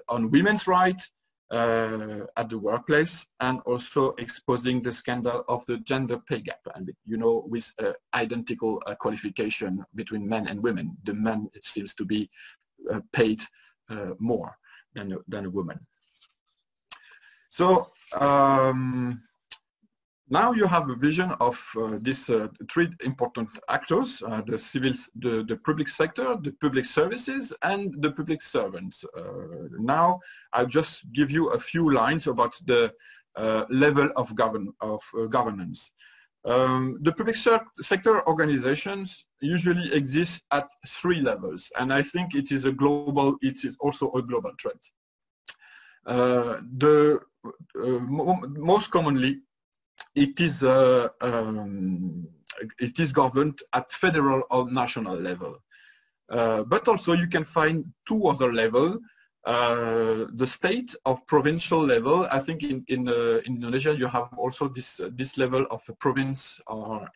On women's rights at the workplace, and also exposing the scandal of the gender pay gap. And you know, with identical qualification between men and women, the man seems to be paid more than a woman. So now you have a vision of these three important actors, the public sector, the public services, and the public servants. Now I'll just give you a few lines about the level of governance. The public sector organizations usually exist at 3 levels, and I think it is also a global trend. Most commonly, it is governed at federal or national level. But also you can find 2 other levels. The state of provincial level. I think in Indonesia you have also this level of a province or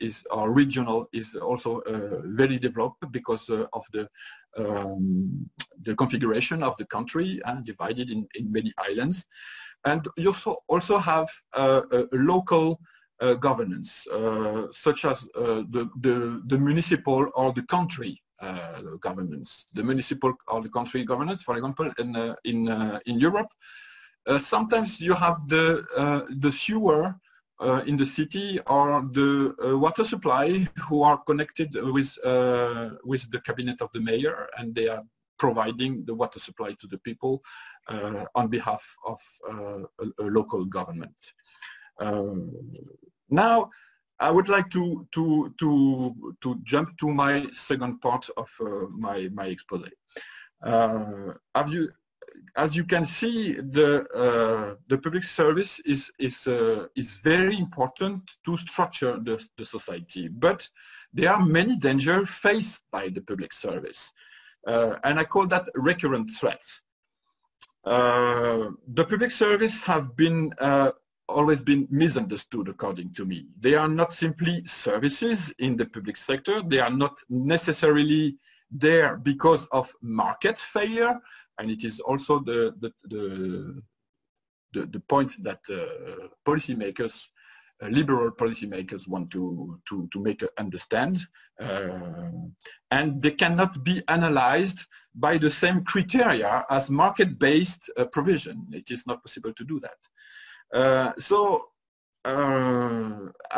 regional is also very developed because of the configuration of the country and divided in many islands. And you also have a local governance, such as the municipal or the country governance. The municipal or the country governance, for example, in Europe, sometimes you have the sewer in the city or the water supply who are connected with the cabinet of the mayor, and they are providing the water supply to the people on behalf of a local government. Now, I would like to jump to my second part of my expose. As you can see, the public service is very important to structure the society, but there are many dangers faced by the public service. And I call that recurrent threats. The public service have been always been misunderstood, according to me. They are not simply services in the public sector. They are not necessarily there because of market failure, and it is also the point that policymakers, liberal policymakers, want to make understand, and they cannot be analyzed by the same criteria as market-based provision. It is not possible to do that. I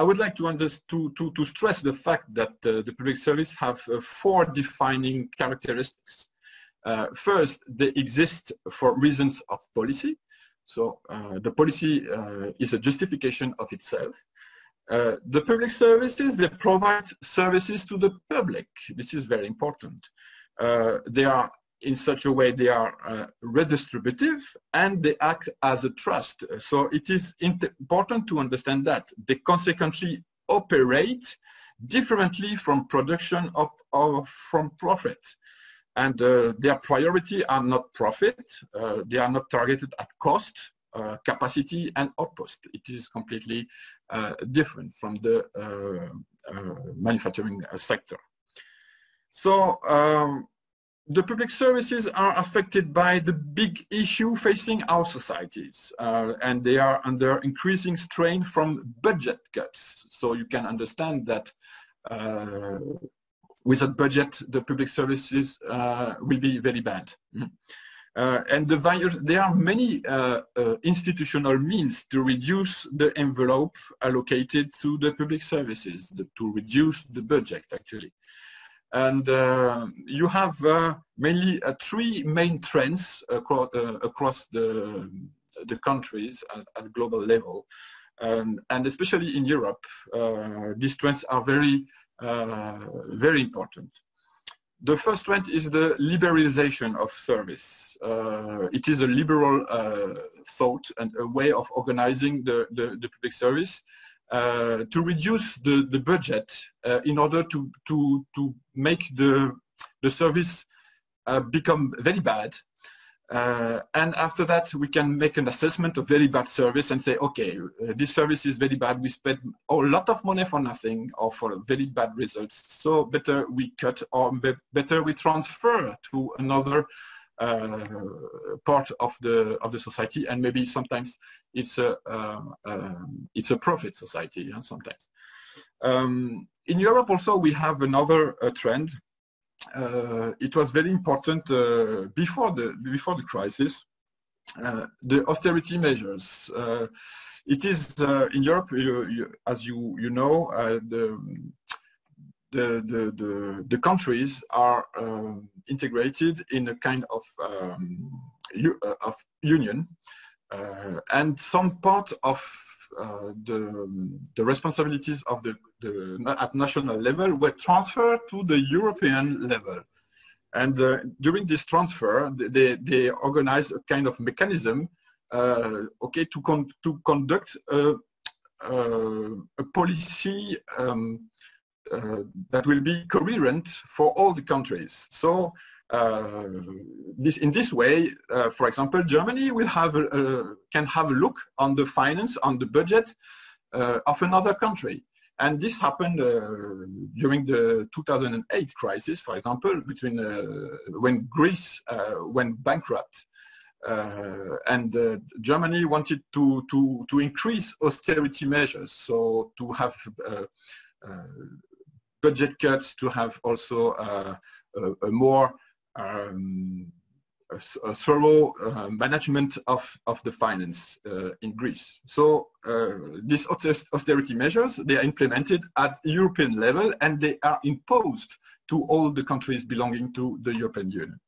would like to stress the fact that the public service have 4 defining characteristics. First, they exist for reasons of policy. So the policy is a justification of itself. The public services, they provide services to the public. This is very important. They are in such a way, they are redistributive, and they act as a trust. So it is important to understand that they consequently operate differently from production or from profit. And their priority are not profit. They are not targeted at cost, capacity, and output. It is completely different from the manufacturing sector. So the public services are affected by the big issue facing our societies, and they are under increasing strain from budget cuts. So you can understand that without budget, the public services will be very bad. And there are many institutional means to reduce the envelope allocated to the public services, to reduce the budget, actually. And you have mainly three main trends across the countries at global level. And especially in Europe, these trends are very important. The first trend is the liberalization of service. It is a liberal thought and a way of organizing the public service to reduce the budget in order to make the service become very bad. And after that, we can make an assessment of very bad service and say, okay, this service is very bad. We spent a lot of money for nothing or for very bad results. So better we cut, or better we transfer to another part of the society. And maybe sometimes it's a profit society. Sometimes in Europe also we have another trend. It was very important before the crisis. The austerity measures. It is in Europe, as you know, the countries are integrated in a kind of union, and some part of the responsibilities of at national level were transferred to the European level. And during this transfer, they organized a kind of mechanism, okay, to conduct a policy that will be coherent for all the countries. So in this way, for example, Germany will can have a look on the finance, on the budget of another country. And this happened during the 2008 crisis, for example, between when Greece went bankrupt, and Germany wanted to increase austerity measures, so to have budget cuts, to have also a more a thorough management of the finance in Greece. So these austerity measures, they are implemented at European level, and they are imposed to all the countries belonging to the European Union.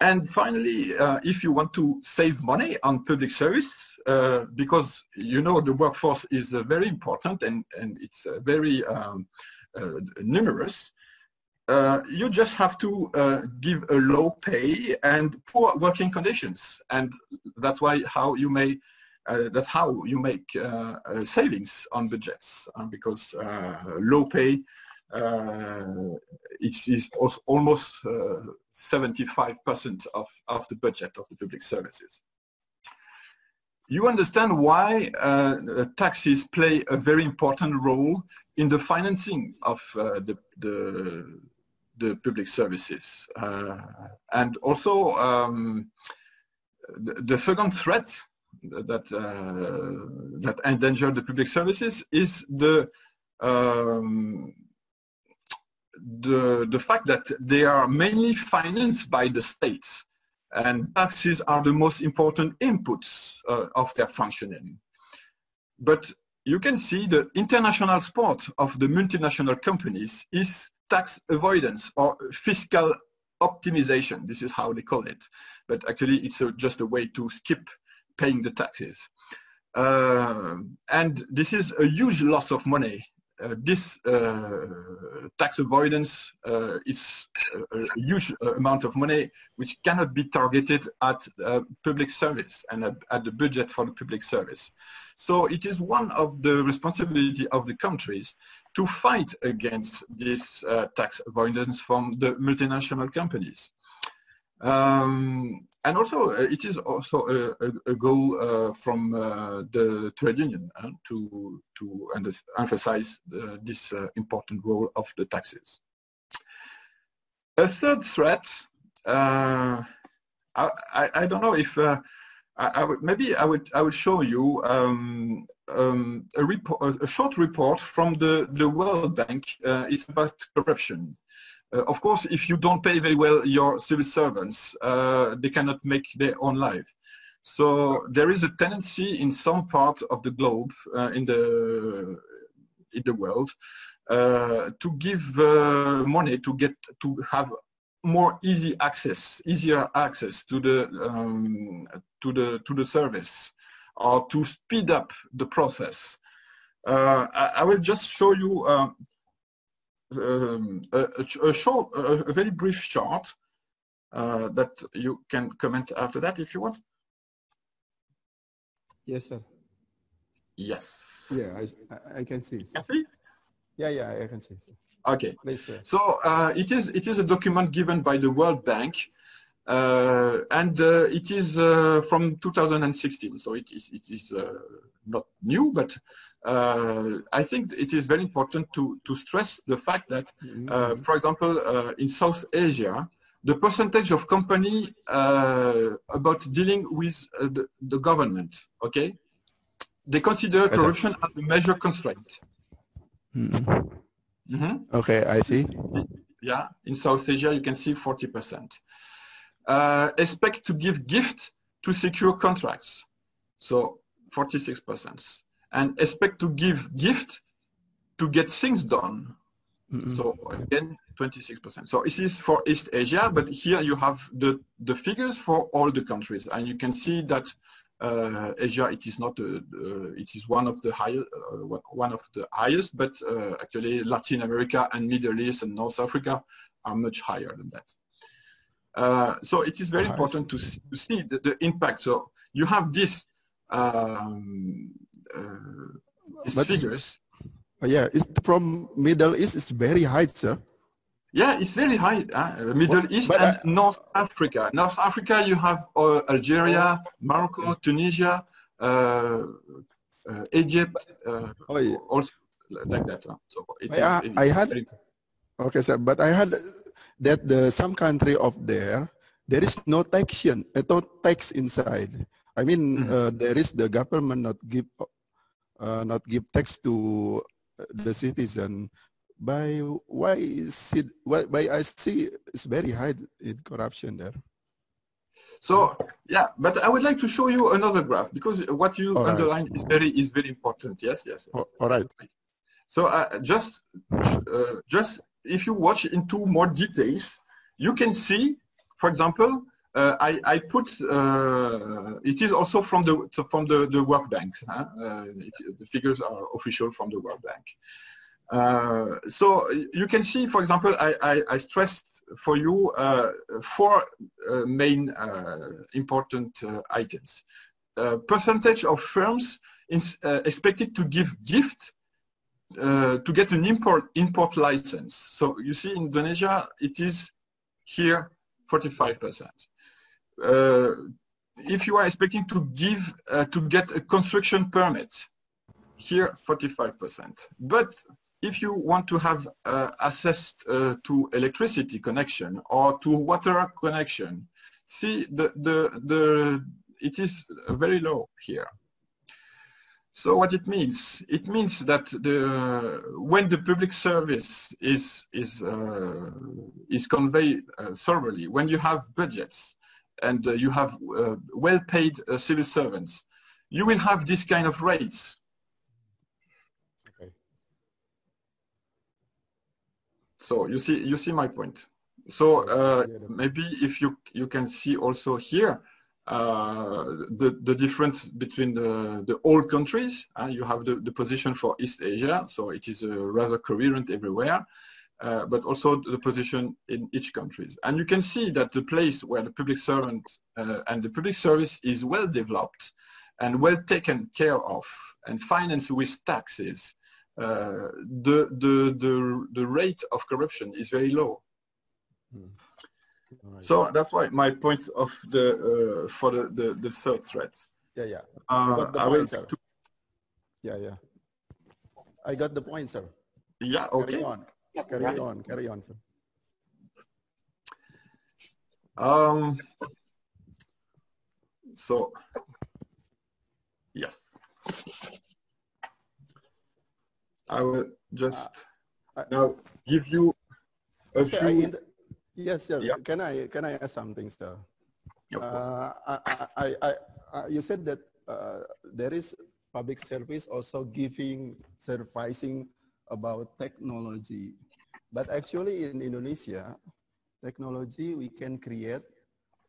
And finally, if you want to save money on public service, because the workforce is very important and it's very numerous, you just have to give a low pay and poor working conditions, and that's how you make savings on budgets, because low pay it is almost 75% of the budget of the public services. You understand why taxes play a very important role in the financing of the public services. And also the second threat that endanger the public services is the fact that they are mainly financed by the states, and taxes are the most important inputs of their functioning. But you can see the international sport of the multinational companies is tax avoidance or fiscal optimization. This is how they call it. But actually, it's just a way to skip paying the taxes. And this is a huge loss of money this tax avoidance is a huge amount of money which cannot be targeted at public service and at the budget for the public service. So it is one of the responsibility of the countries to fight against this tax avoidance from the multinational companies. And also, it is also a goal from the trade union to emphasize this important role of the taxes. A third threat, I don't know if maybe I would show you a short report from the World Bank. It's about corruption. Of course, if you don't pay very well your civil servants, they cannot make their own life. So there is a tendency in some parts of the globe, in the world, to give money to have more easier access to the service, or to speed up the process. I will just show you a very brief chart that you can comment after that if you want. Yes, sir. Yes. Yeah, I can see. Can see? Yeah, I can see. Okay. Please, sir. So it is a document given by the World Bank, and it is from 2016. So it is not new, but I think it is very important to stress the fact that, for example, in South Asia, the percentage of company about dealing with the government, okay, they consider corruption as a major constraint. Okay, I see. Yeah, in South Asia, you can see 40%. Expect to give gift to secure contracts, so 46%. And expect to give gift to get things done. So again, 26%. So this is for East Asia, but here you have the figures for all the countries, and you can see that Asia, it is not it is one of the highest, but actually Latin America and Middle East and North Africa are much higher than that. So it is very important to see the impact. So you have this. Figures. Yeah, it's from Middle East. It's very high, sir. Yeah, it's very high. Middle East and North Africa. North Africa, you have Algeria, Morocco, Tunisia, Egypt, also like that. So I had. Okay, sir, but I had that some country of there is no taxation, no tax inside. I mean, there is the government not give tax to the citizen. Why I see it's very high in corruption there. So yeah, but I would like to show you another graph, because what you underline is very important. Yes. All right. So just if you watch into more details, you can see, for example, I put it is also from the World Bank. The figures are official from the World Bank. So you can see, for example, I stressed for you 4 main important items. Percentage of firms expected to give gift to get an import license. So you see, in Indonesia, it is here 45%. If you are expecting to give to get a construction permit, here 45%. But if you want to have access to electricity connection or to water connection, see it is very low here. So what it means? It means that when the public service is conveyed thoroughly, when you have budgets and you have well-paid civil servants, you will have this kind of rates. So you see my point. So maybe if you can see also here, the difference between the old countries. You have the position for East Asia, so it is rather coherent everywhere, but also the position in each country. And you can see that the place where the public servant and the public service is well developed and well taken care of and financed with taxes, the rate of corruption is very low. Right. So that's why my point of the for the third thread. Yeah, yeah. I got the point, sir. Yeah. I got the point, sir. Yeah. Okay. Carry on, sir. So yes, I will just now give you a few. Yes, sir. Yeah. Can I ask something, sir? You said that there is public service also servicing about technology, but actually in Indonesia, technology we can create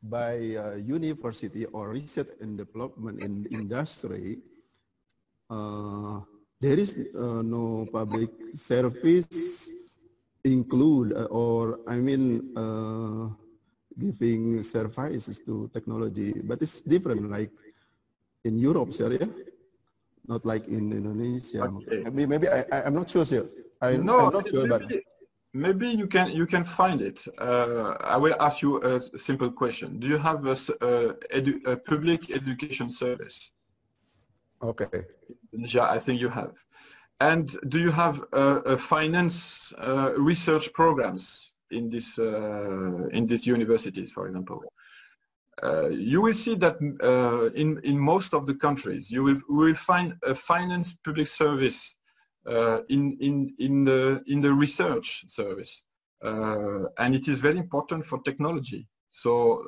by university or research and development in industry. There is no public service include giving services to technology, but it's different like in Europe, sir, yeah? Not like in Indonesia. Okay. Maybe I'm not sure, sir. I'm not sure, but maybe you can find it. I will ask you a simple question. Do you have a public education service? Okay. Yeah, I think you have. And do you have finance research programs in these universities, for example? You will see that in most of the countries, you will find a finance public service in the research service, and it is very important for technology. So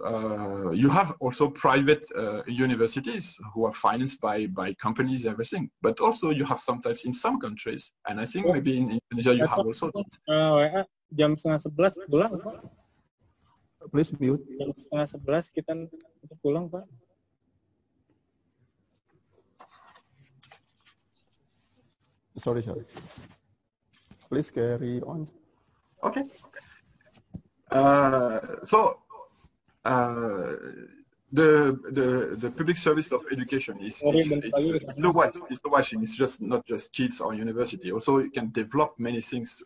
you have also private universities who are financed by companies, everything. But also you have sometimes in some countries, and I think maybe in Indonesia you have also. Jam 10:30 pulang, Pak. Please mute. Jam 10:30 kita pulang, Pak. Sorry. Please carry on. Okay. So. The public service of education is the watching. It's just not just kids or university. Also, you can develop many things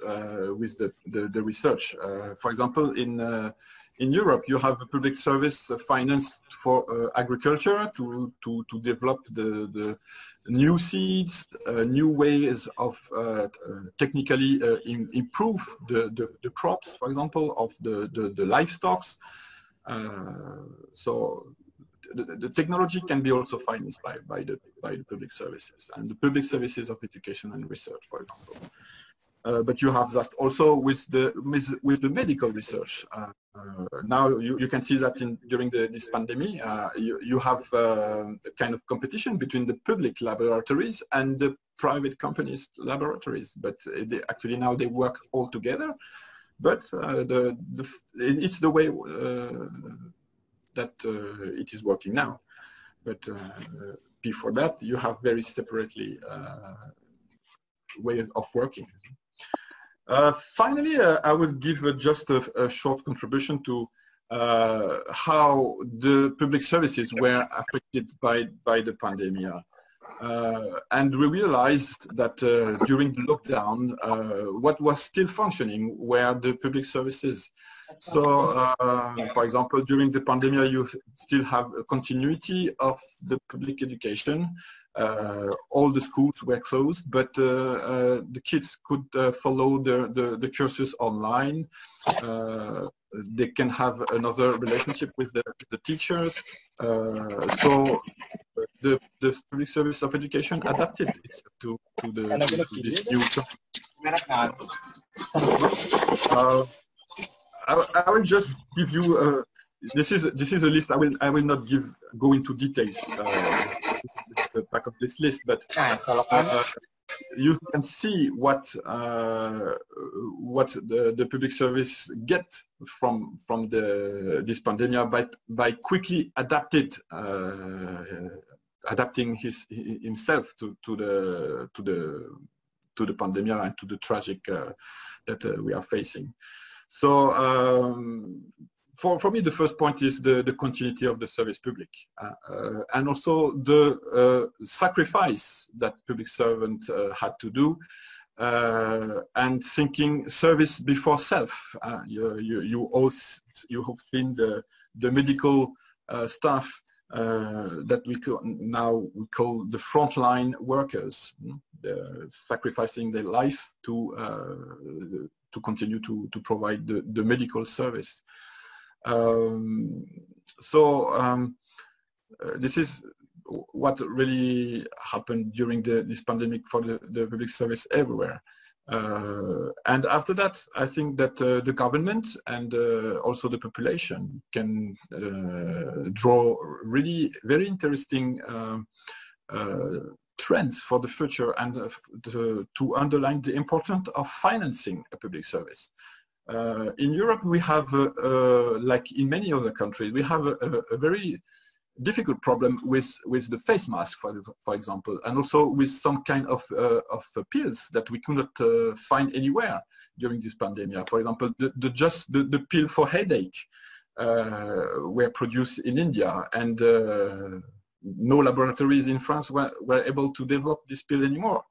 with the research. For example, in Europe, you have a public service financed for agriculture to develop the new seeds, new ways of technically improve the crops, for example, of the livestock. So the technology can be also financed by the public services and the public services of education and research, for example. But you have that also with the medical research. Now you can see that during this pandemic, you have a kind of competition between the public laboratories and the private companies' laboratories. But actually now they work all together. But it's the way that it is working now. But before that, you have very separately ways of working. Finally, I will give just a short contribution to how the public services were affected by the pandemic. And we realized that during the lockdown, what was still functioning were the public services. So, for example, during the pandemic, you still have a continuity of the public education. All the schools were closed, but the kids could follow the courses online. They can have another relationship with the teachers. So the public service of education adapted to this new. I will just give you. This is a list. I will not go into details. The back of this list, but you can see what the public service get from this pandemic by quickly adapting himself to the pandemic and to the tragic that we are facing. So for me, the first point is the continuity of the service public, and also the sacrifice that public servant had to do, and thinking service before self. You have seen the medical staff that we call the frontline workers, sacrificing their life to continue to provide the medical service. This is what really happened during this pandemic for the public service everywhere. And after that, I think that the government and also the population can draw really very interesting trends for the future, and to underline the importance of financing a public service. In Europe, we have, like in many other countries, we have a very difficult problem with the face mask, for example, and also with some kind of pills that we could not find anywhere during this pandemic. For example, the pill for headache were produced in India, and no laboratories in France were able to develop this pill anymore.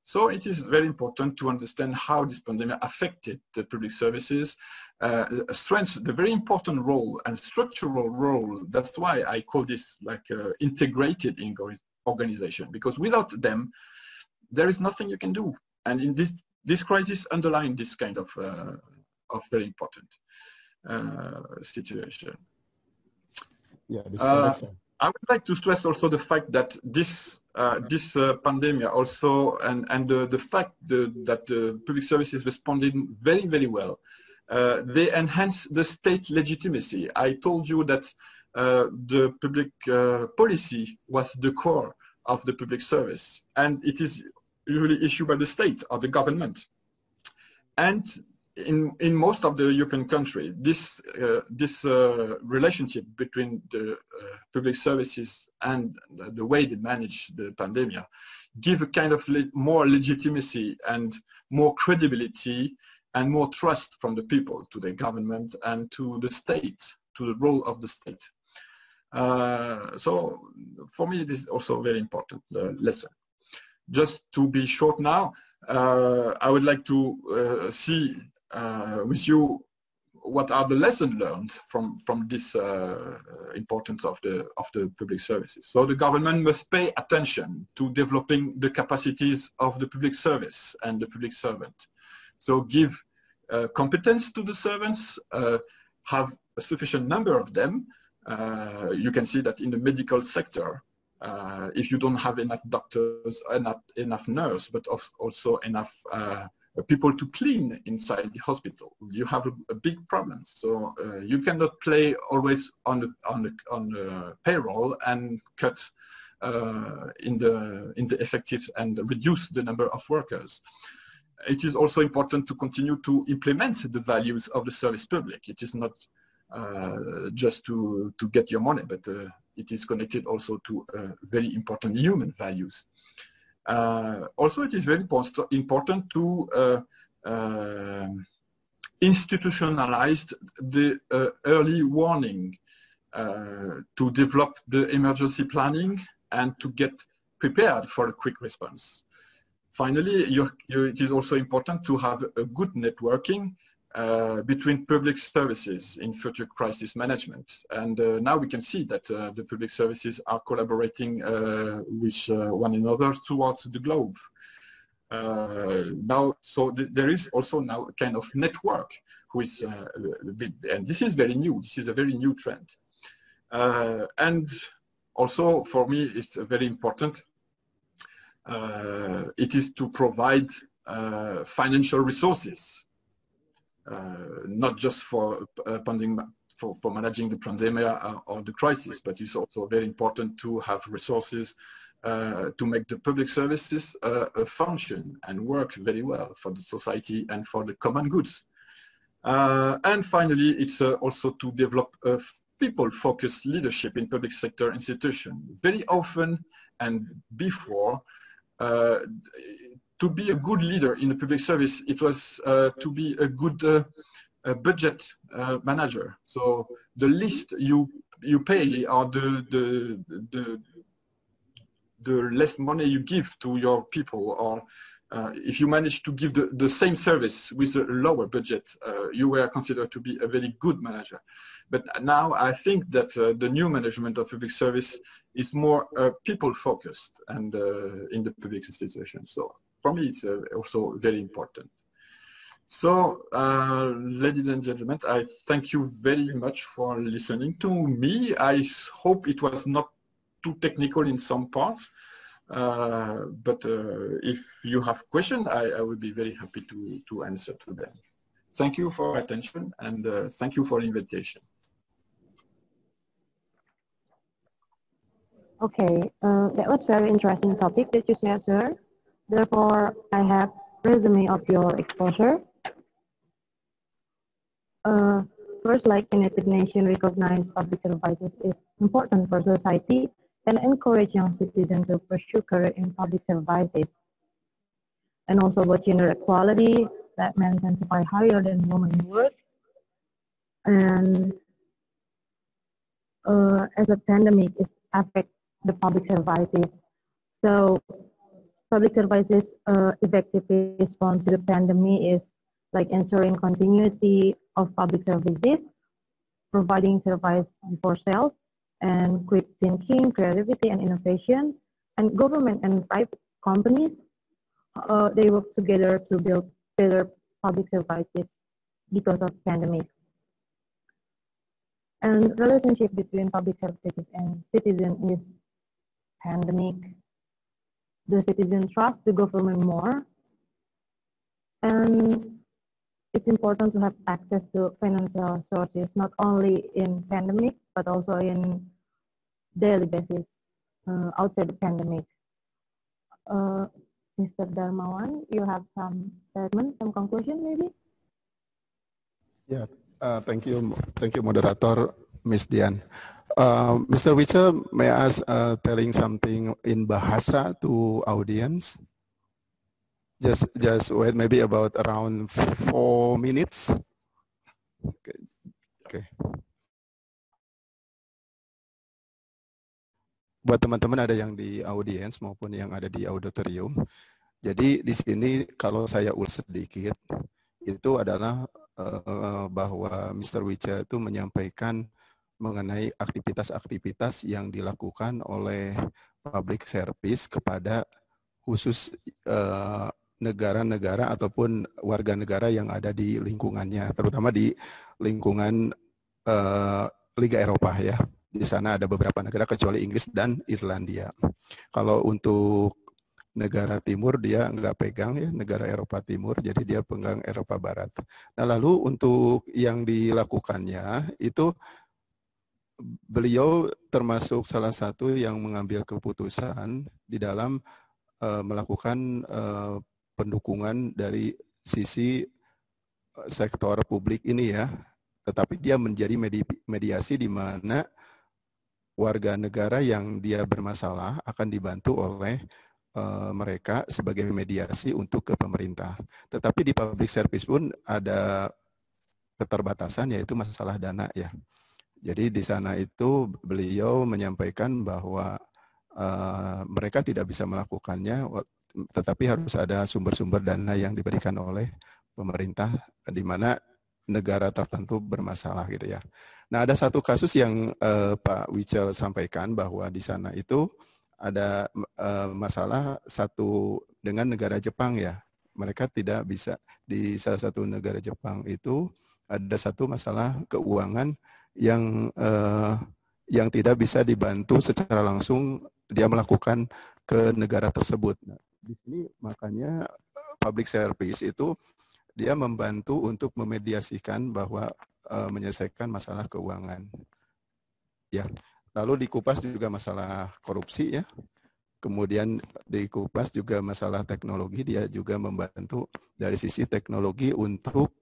So it is very important to understand how this pandemic affected the public services, strengthens the very important role and structural role. That's why I call this like integrated organization, because without them, there is nothing you can do. And in this crisis underline this kind of very important situation. Yeah, this correct, sir. I would like to stress also the fact that this pandemic also, and the fact that the public services responded very, very well, they enhance the state legitimacy. I told you that the public policy was the core of the public service, and it is usually issued by the state or the government. And in most of the European countries, this relationship between the public services and the way they manage the pandemic give a kind of more legitimacy and more credibility and more trust from the people to the government and to the state, to the role of the state. So for me, this is also a very important lesson. Just to be short now, I would like to see with you what are the lessons learned from this importance of the public services. So the government must pay attention to developing the capacities of the public service and the public servant. So give competence to the servants, have a sufficient number of them. You can see that in the medical sector, if you don't have enough doctors, enough nurses, but also enough people to clean inside the hospital, you have a big problem. So you cannot play always on the payroll and cut in the effective and reduce the number of workers. It is also important to continue to implement the values of the service public. It is not just to get your money, but it is connected also to very important human values. Also, it is very important to institutionalize the early warning, to develop the emergency planning and to get prepared for a quick response. Finally, it is also important to have a good networking between public services in future crisis management. And now we can see that the public services are collaborating with one another towards the globe. So there is also now a kind of network with, and this is very new, this is a very new trend. And also for me, it's very important, it is to provide financial resources. Not just for managing the pandemic or the crisis, but it's also very important to have resources to make the public services function and work very well for the society and for the common goods. And finally, it's also to develop a people-focused leadership in public sector institutions. Very often and before, to be a good leader in the public service, it was to be a good budget manager. So the least you pay or the less money you give to your people, or if you manage to give the same service with a lower budget, you were considered to be a very good manager. But now I think that the new management of public service is more people-focused and in the public institutions. So for me, it's also very important. So, ladies and gentlemen, I thank you very much for listening to me. I hope it was not too technical in some parts, but if you have questions, I will be very happy to answer to them. Thank you for your attention, and thank you for the invitation. Okay, that was very interesting topic that you shared, sir. Therefore, I have resume of your exposure. First, like United Nations recognized public services is important for society and encourage young citizens to pursue career in public services. And also about gender equality, that men tend to find higher than women in work. And as a pandemic, it affects the public services. So public services effective response to the pandemic is like ensuring continuity of public services, providing service for self, and quick thinking, creativity, and innovation. And government and private companies, they work together to build better public services because of pandemic. And relationship between public services and citizen is pandemic. The citizen trust the government more, and it's important to have access to financial sources, not only in pandemic, but also in daily basis outside the pandemic. Mr. Darmawan, you have some statement, some conclusion maybe? Yeah, thank you, moderator, Ms. Dian. Mr. Witcher, may I ask telling something in Bahasa to audience? Just wait, maybe about around 4 minutes. Okay. Buat teman-teman ada yang di audiens maupun yang ada di auditorium. Jadi di sini kalau saya ulas sedikit, itu adalah bahwa Mr. Witcher itu menyampaikan mengenai aktivitas-aktivitas yang dilakukan oleh public service kepada khusus negara-negara ataupun warga negara yang ada di lingkungannya, terutama di lingkungan Liga Eropa ya. Di sana ada beberapa negara kecuali Inggris dan Irlandia. Kalau untuk negara timur dia nggak pegang ya, negara Eropa Timur, jadi dia pegang Eropa Barat. Nah lalu untuk yang dilakukannya itu beliau termasuk salah satu yang mengambil keputusan di dalam melakukan pendukungan dari sisi sektor publik ini ya, tetapi dia menjadi mediasi di mana warga negara yang dia bermasalah akan dibantu oleh mereka sebagai mediasi untuk ke pemerintah. Tetapi di public service pun ada keterbatasan, yaitu masalah dana ya. Jadi di sana itu beliau menyampaikan bahwa mereka tidak bisa melakukannya, tetapi harus ada sumber-sumber dana yang diberikan oleh pemerintah di mana negara tertentu bermasalah gitu ya. Nah ada satu kasus yang Pak Wichel sampaikan bahwa di sana itu ada masalah satu dengan negara Jepang ya. Mereka tidak bisa, di salah satu negara Jepang itu ada satu masalah keuangan yang tidak bisa dibantu secara langsung dia melakukan ke negara tersebut. Nah, di sini makanya public service itu dia membantu untuk memediasikan bahwa menyelesaikan masalah keuangan. Ya. Lalu dikupas juga masalah korupsi ya. Kemudian di Kuplas juga masalah teknologi, dia juga membantu dari sisi teknologi untuk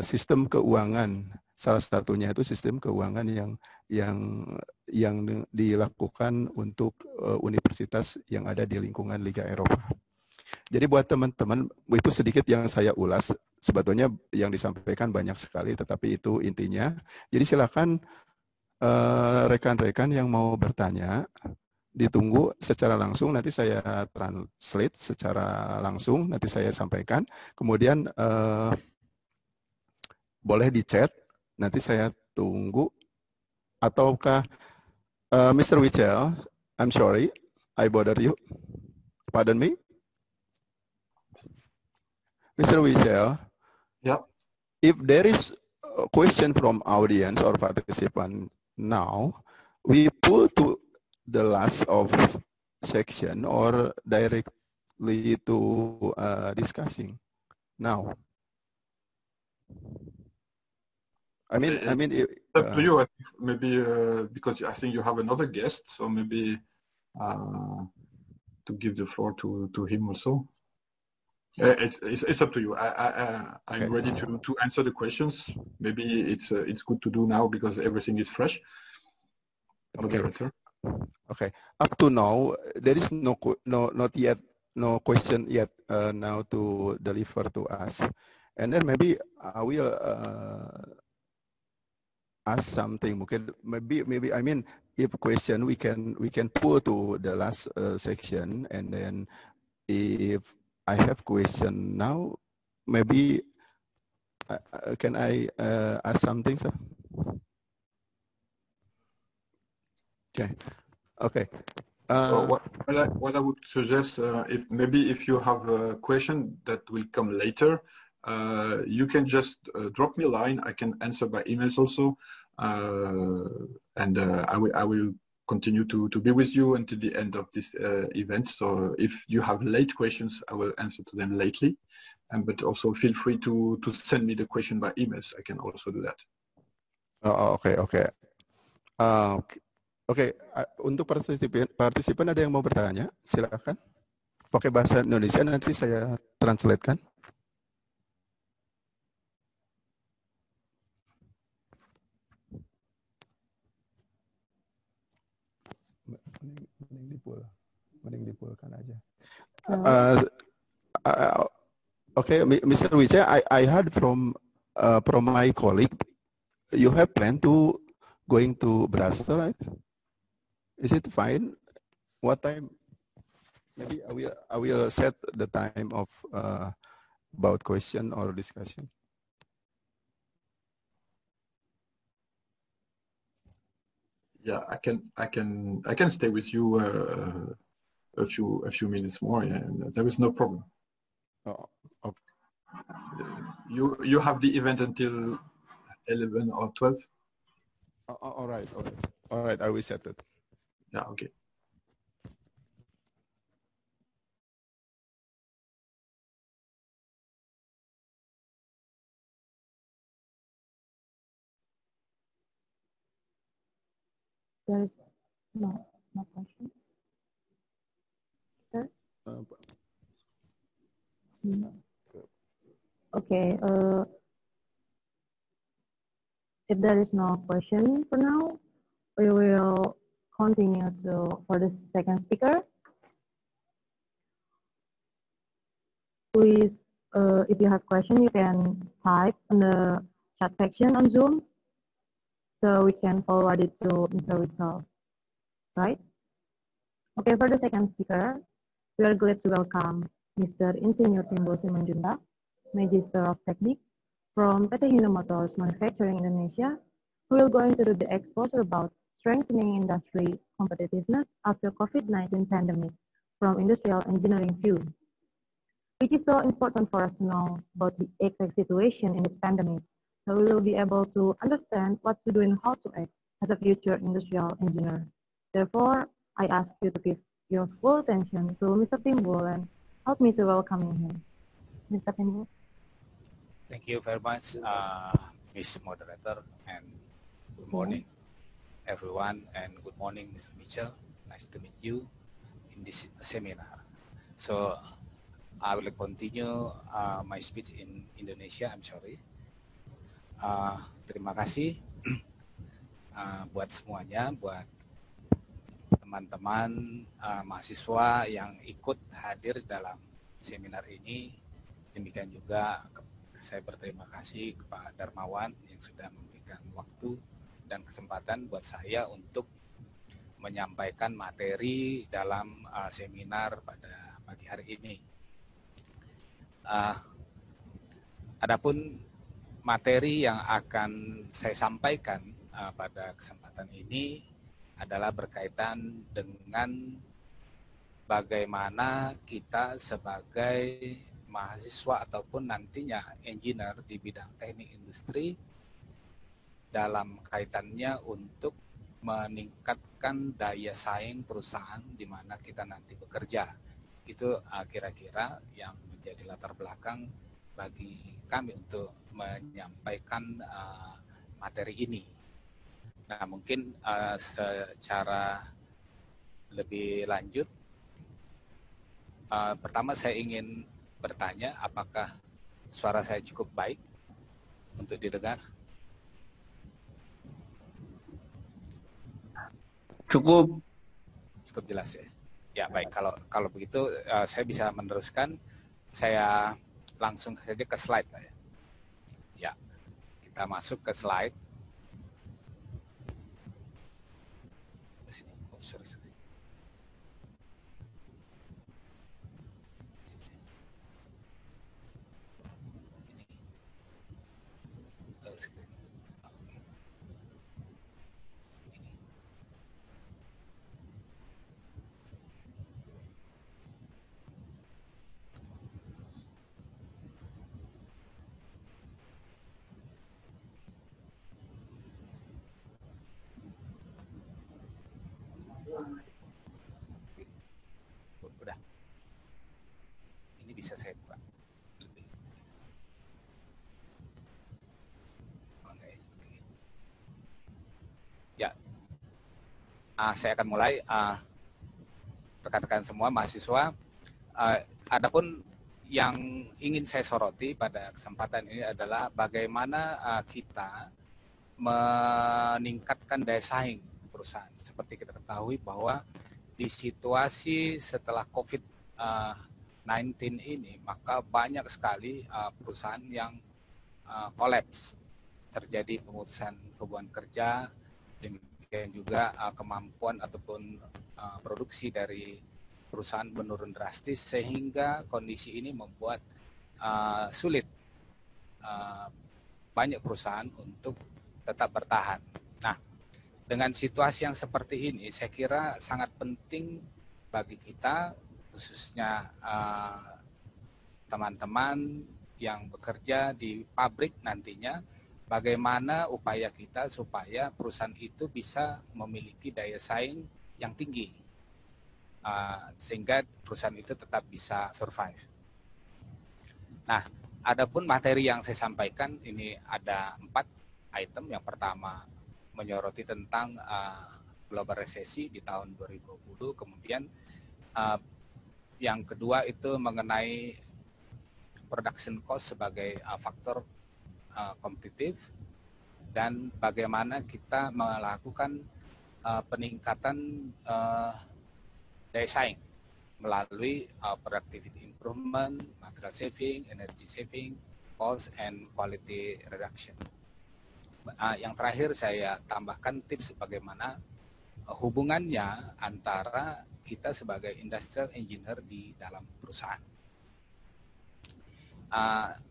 sistem keuangan. Salah satunya itu sistem keuangan yang dilakukan untuk universitas yang ada di lingkungan Liga Eropa. Jadi buat teman-teman, itu sedikit yang saya ulas. Sebetulnya yang disampaikan banyak sekali, tetapi itu intinya. Jadi silakan rekan-rekan yang mau bertanya, ditunggu secara langsung, nanti saya translate secara langsung, nanti saya sampaikan. Kemudian boleh di chat, nanti saya tunggu. Ataukah Mr. Wichel, I'm sorry, I bother you. Pardon me? Mr. Wichel, yeah. If there is a question from audience or participant now, we pull to the last of section or directly to discussing now. I mean, it's up to you. I think maybe because I think you have another guest, so maybe to give the floor to him also. It's up to you. I'm ready to answer the questions. Maybe it's good to do now because everything is fresh. Okay. Okay. Up to now, there is no question yet now to deliver to us, and then maybe I will ask something. Maybe I mean, if question we can pull to the last section, and then if I have question now, maybe can I ask something, sir? Okay. Okay. So what I would suggest, if you have a question that will come later, you can just drop me a line. I can answer by emails also, and I will continue to be with you until the end of this event. So if you have late questions, I will answer to them lately. But also feel free to send me the question by emails. I can also do that. Okay. Oke, untuk partisipan ada yang mau bertanya? Silakan. Pakai bahasa Indonesia, nanti saya translatekan. Mending dipulkan aja. Okay, Mr. Wijaya, I heard from my colleague, you have planned to going to Brussels, right? Is it fine? What time? Maybe I will set the time of about question or discussion. Yeah, I can stay with you a few minutes more. Yeah, there is no problem. Oh, okay. You have the event until 11 or 12. All right. I will set it. Yeah. Okay. There's no question. Sir? Okay. If there is no question for now, we will continue for the second speaker. Please, if you have question, you can type in the chat section on Zoom, so we can forward it to Mr. Wichel. Right? Okay, for the second speaker, we are glad to welcome Mr. Insinyur Timbul Simanjuntak, Magister of Technique from PT Hino Motors Manufacturing Indonesia, who will go into the exposure about strengthening industry competitiveness after COVID-19 pandemic from industrial engineering view, which is so important for us to know about the exact situation in this pandemic, so we will be able to understand what to do and how to act as a future industrial engineer. Therefore, I ask you to give your full attention to Mr. Timbul and help me to welcome him. Mr. Timbul. Thank you very much, Ms. Moderator, and good morning, everyone, and good morning, Mr. Mitchell. Nice to meet you. in this seminar. So I will continue my speech in Indonesia. I'm sorry. Terima kasih buat semuanya, buat teman-teman mahasiswa yang ikut hadir dalam seminar ini. Demikian juga saya berterima kasih kepada Darmawan yang sudah memberikan waktu dan kesempatan buat saya untuk menyampaikan materi dalam seminar pada pagi hari ini. Adapun materi yang akan saya sampaikan pada kesempatan ini adalah berkaitan dengan bagaimana kita sebagai mahasiswa ataupun nantinya engineer di bidang teknik industri dalam kaitannya untuk meningkatkan daya saing perusahaan di mana kita nanti bekerja. Itu kira-kira yang menjadi latar belakang bagi kami untuk menyampaikan materi ini. Nah, mungkin secara lebih lanjut, pertama saya ingin bertanya apakah suara saya cukup baik untuk didengar? Cukup jelas ya. Ya baik, kalau begitu saya bisa meneruskan. Saya langsung saja ke slide ya. Ya, kita masuk ke slide. Oh, sorry. Udah. Ini bisa saya buka. Oke. Ya. Saya akan mulai. Rekan-rekan semua mahasiswa. Adapun yang ingin saya soroti pada kesempatan ini adalah bagaimana kita meningkatkan daya saing perusahaan. Seperti kita ketahui bahwa di situasi setelah COVID-19 ini, maka banyak sekali perusahaan yang kolaps, terjadi pemutusan hubungan kerja, demikian juga kemampuan ataupun produksi dari perusahaan menurun drastis, sehingga kondisi ini membuat sulit banyak perusahaan untuk tetap bertahan. Nah, dengan situasi yang seperti ini, saya kira sangat penting bagi kita, khususnya teman-teman yang bekerja di pabrik nantinya, bagaimana upaya kita supaya perusahaan itu bisa memiliki daya saing yang tinggi, sehingga perusahaan itu tetap bisa survive. Nah, adapun materi yang saya sampaikan ini ada 4 item. Yang pertama menyoroti tentang global resesi di tahun 2020, kemudian yang kedua itu mengenai production cost sebagai faktor kompetitif, dan bagaimana kita melakukan peningkatan daya saing melalui productivity improvement, material saving, energy saving, cost and quality reduction. Yang terakhir saya tambahkan tips bagaimana hubungannya antara kita sebagai industrial engineer di dalam perusahaan.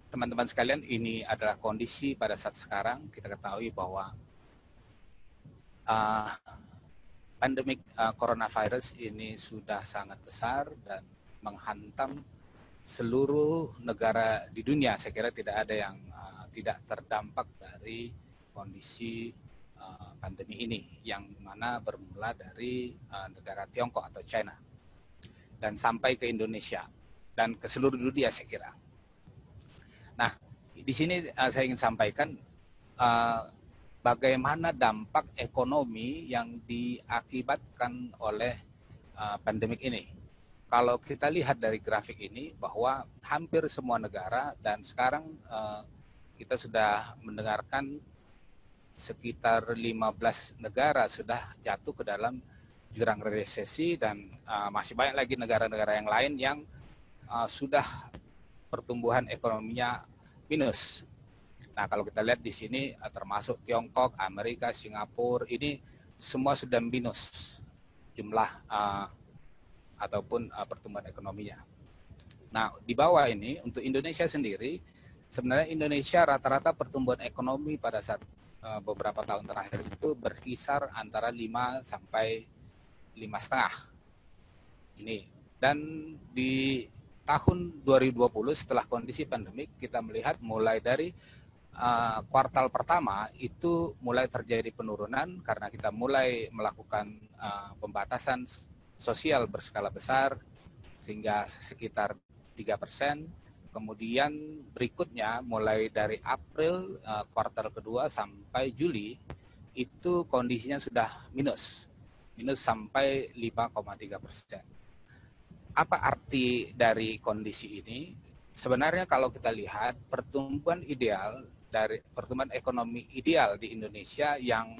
Teman-teman sekalian, ini adalah kondisi pada saat sekarang. Kita ketahui bahwa pandemik coronavirus ini sudah sangat besar dan menghantam seluruh negara di dunia. Saya kira tidak ada yang tidak terdampak dari kondisi pandemi ini, yang mana bermula dari negara Tiongkok atau China dan sampai ke Indonesia dan ke seluruh dunia, saya kira. Nah, di sini saya ingin sampaikan bagaimana dampak ekonomi yang diakibatkan oleh pandemik ini. Kalau kita lihat dari grafik ini bahwa hampir semua negara dan sekarang kita sudah mendengarkan sekitar 15 negara sudah jatuh ke dalam jurang resesi dan masih banyak lagi negara-negara yang lain yang sudah pertumbuhan ekonominya minus. Nah, kalau kita lihat di sini termasuk Tiongkok, Amerika, Singapura, ini semua sudah minus jumlah ataupun pertumbuhan ekonominya. Nah, di bawah ini untuk Indonesia sendiri, sebenarnya Indonesia rata-rata pertumbuhan ekonomi pada saat beberapa tahun terakhir itu berkisar antara 5 sampai 5,5. Ini. Dan di tahun 2020 setelah kondisi pandemik kita melihat mulai dari kuartal pertama itu mulai terjadi penurunan karena kita mulai melakukan pembatasan sosial berskala besar sehingga sekitar 3%. Kemudian berikutnya mulai dari April kuartal kedua sampai Juli itu kondisinya sudah minus sampai 5,3%. Apa arti dari kondisi ini? Sebenarnya kalau kita lihat pertumbuhan ekonomi ideal di Indonesia yang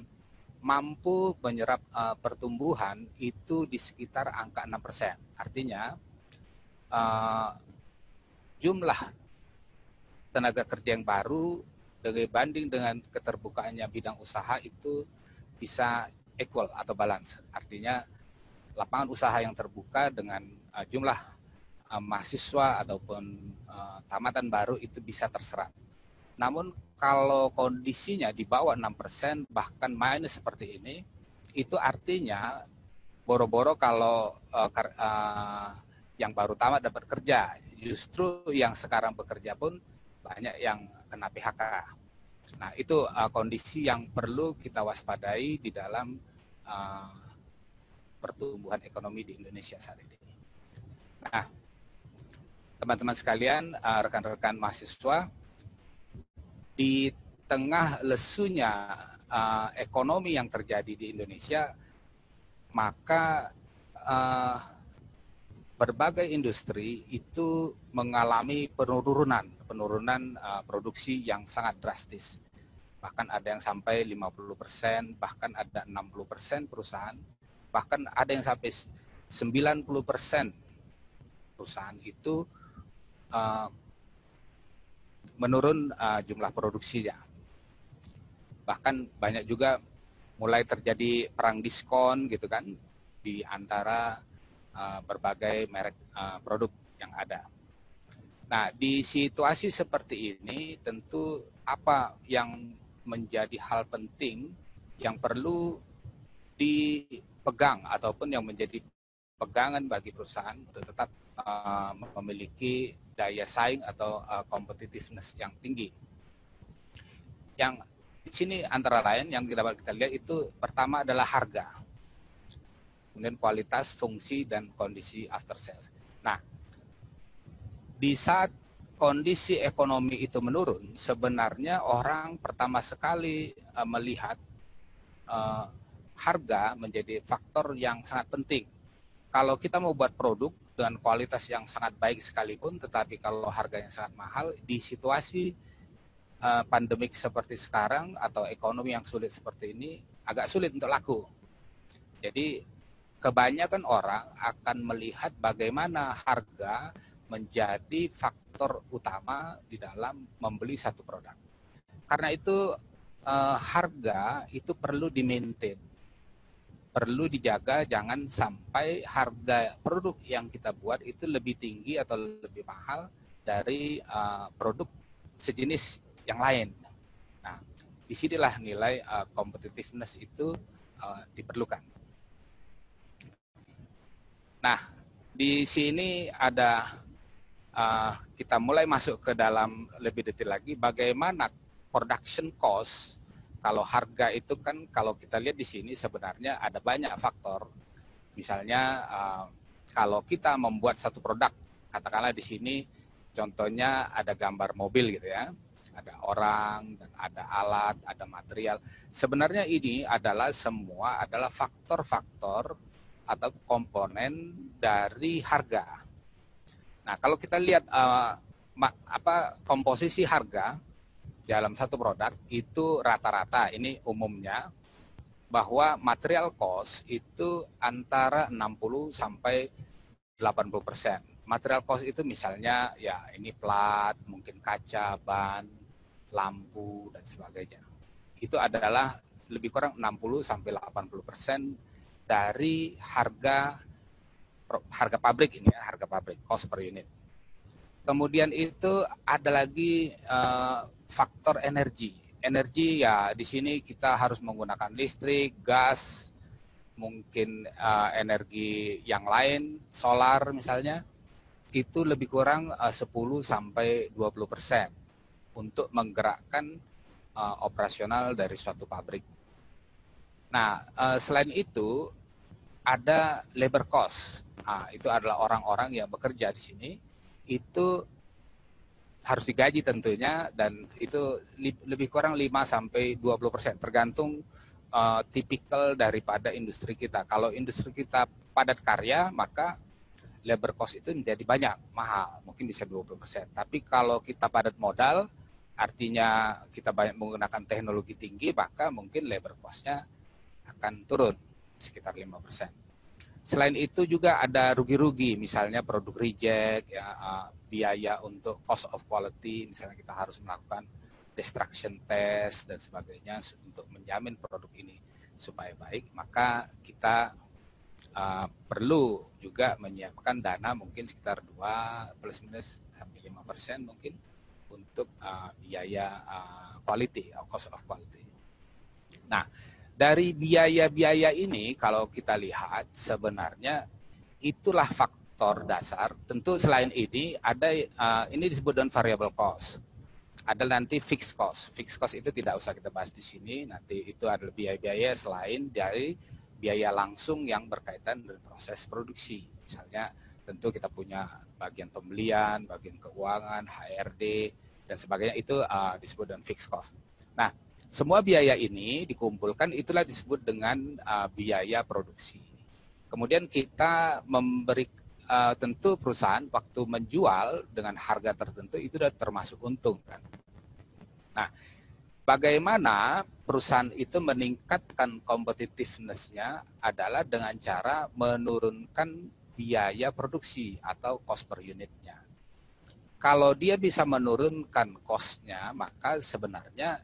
mampu menyerap pertumbuhan itu di sekitar angka 6%. Artinya jumlah tenaga kerja yang baru dibanding dengan keterbukaannya bidang usaha itu bisa equal atau balance. Artinya lapangan usaha yang terbuka dengan jumlah mahasiswa ataupun tamatan baru itu bisa terserap. Namun kalau kondisinya di bawah 6% bahkan minus seperti ini, itu artinya boro-boro kalau yang baru tamat dapat kerja, justru yang sekarang bekerja pun banyak yang kena PHK. Nah, itu kondisi yang perlu kita waspadai di dalam pertumbuhan ekonomi di Indonesia saat ini. Nah, teman-teman sekalian, rekan-rekan mahasiswa, di tengah lesunya ekonomi yang terjadi di Indonesia, maka berbagai industri itu mengalami penurunan produksi yang sangat drastis. Bahkan ada yang sampai 50%, bahkan ada 60% perusahaan, bahkan ada yang sampai 90% perusahaan itu menurun jumlah produksinya. Bahkan banyak juga mulai terjadi perang diskon gitu kan di antara berbagai merek produk yang ada. Nah, di situasi seperti ini tentu apa yang menjadi hal penting yang perlu dipegang ataupun yang menjadi pegangan bagi perusahaan untuk tetap memiliki daya saing atau competitiveness yang tinggi. Yang di sini antara lain yang dapat kita lihat itu pertama adalah harga, kemudian kualitas, fungsi, dan kondisi after sales. Nah, di saat kondisi ekonomi itu menurun, sebenarnya orang pertama sekali melihat harga menjadi faktor yang sangat penting. Kalau kita mau buat produk dengan kualitas yang sangat baik sekalipun, tetapi kalau harganya sangat mahal, di situasi pandemik seperti sekarang atau ekonomi yang sulit seperti ini, agak sulit untuk laku. Jadi, kebanyakan orang akan melihat bagaimana harga menjadi faktor utama di dalam membeli satu produk. Karena itu harga itu perlu di-maintain, perlu dijaga, jangan sampai harga produk yang kita buat itu lebih tinggi atau lebih mahal dari produk sejenis yang lain. Nah, disinilah nilai competitiveness itu diperlukan. Nah, di sini ada kita mulai masuk ke dalam lebih detail lagi bagaimana production cost. Kalau harga itu kan kalau kita lihat di sini sebenarnya ada banyak faktor. Misalnya kalau kita membuat satu produk, katakanlah di sini contohnya ada gambar mobil gitu ya. Ada orang, dan ada alat, ada material. Sebenarnya ini adalah semua adalah faktor-faktor atau komponen dari harga. Nah, kalau kita lihat komposisi harga dalam satu produk itu rata-rata, ini umumnya, bahwa material cost itu antara 60 sampai 80%. Material cost itu misalnya ya ini plat, mungkin kaca, ban, lampu dan sebagainya. Itu adalah lebih kurang 60 sampai 80% dari harga pabrik ini ya, harga pabrik, cost per unit. Kemudian itu ada lagi faktor energi. Energi ya di sini kita harus menggunakan listrik, gas, mungkin energi yang lain, solar misalnya, itu lebih kurang 10 sampai 20% untuk menggerakkan operasional dari suatu pabrik. Nah, selain itu ada labor cost. Nah, itu adalah orang-orang yang bekerja di sini, itu harus digaji tentunya, dan itu lebih kurang 5 sampai 20%, tergantung tipikal daripada industri kita. Kalau industri kita padat karya, maka labor cost itu menjadi banyak, mahal, mungkin bisa 20%. Tapi kalau kita padat modal, artinya kita banyak menggunakan teknologi tinggi, maka mungkin labor cost-nya akan turun sekitar 5%. Selain itu juga ada rugi-rugi, misalnya produk reject, ya, biaya untuk cost of quality, misalnya kita harus melakukan destruction test dan sebagainya untuk menjamin produk ini supaya baik, maka kita perlu juga menyiapkan dana mungkin sekitar 2 plus minus 5% mungkin untuk biaya quality, cost of quality. Nah, dari biaya-biaya ini kalau kita lihat sebenarnya itulah faktor dasar. Tentu selain ini ada ini disebut dengan variable cost. Ada nanti fixed cost. Fixed cost itu tidak usah kita bahas di sini. Nanti itu adalah biaya-biaya selain dari biaya langsung yang berkaitan dengan proses produksi. Misalnya tentu kita punya bagian pembelian, bagian keuangan, HRD dan sebagainya, itu disebut dengan fixed cost. Nah, semua biaya ini dikumpulkan, itulah disebut dengan biaya produksi. Kemudian kita memberi, tentu perusahaan waktu menjual dengan harga tertentu itu sudah termasuk untung kan. Nah, bagaimana perusahaan itu meningkatkan competitiveness-nya adalah dengan cara menurunkan biaya produksi atau cost per unitnya. Kalau dia bisa menurunkan cost-nya, maka sebenarnya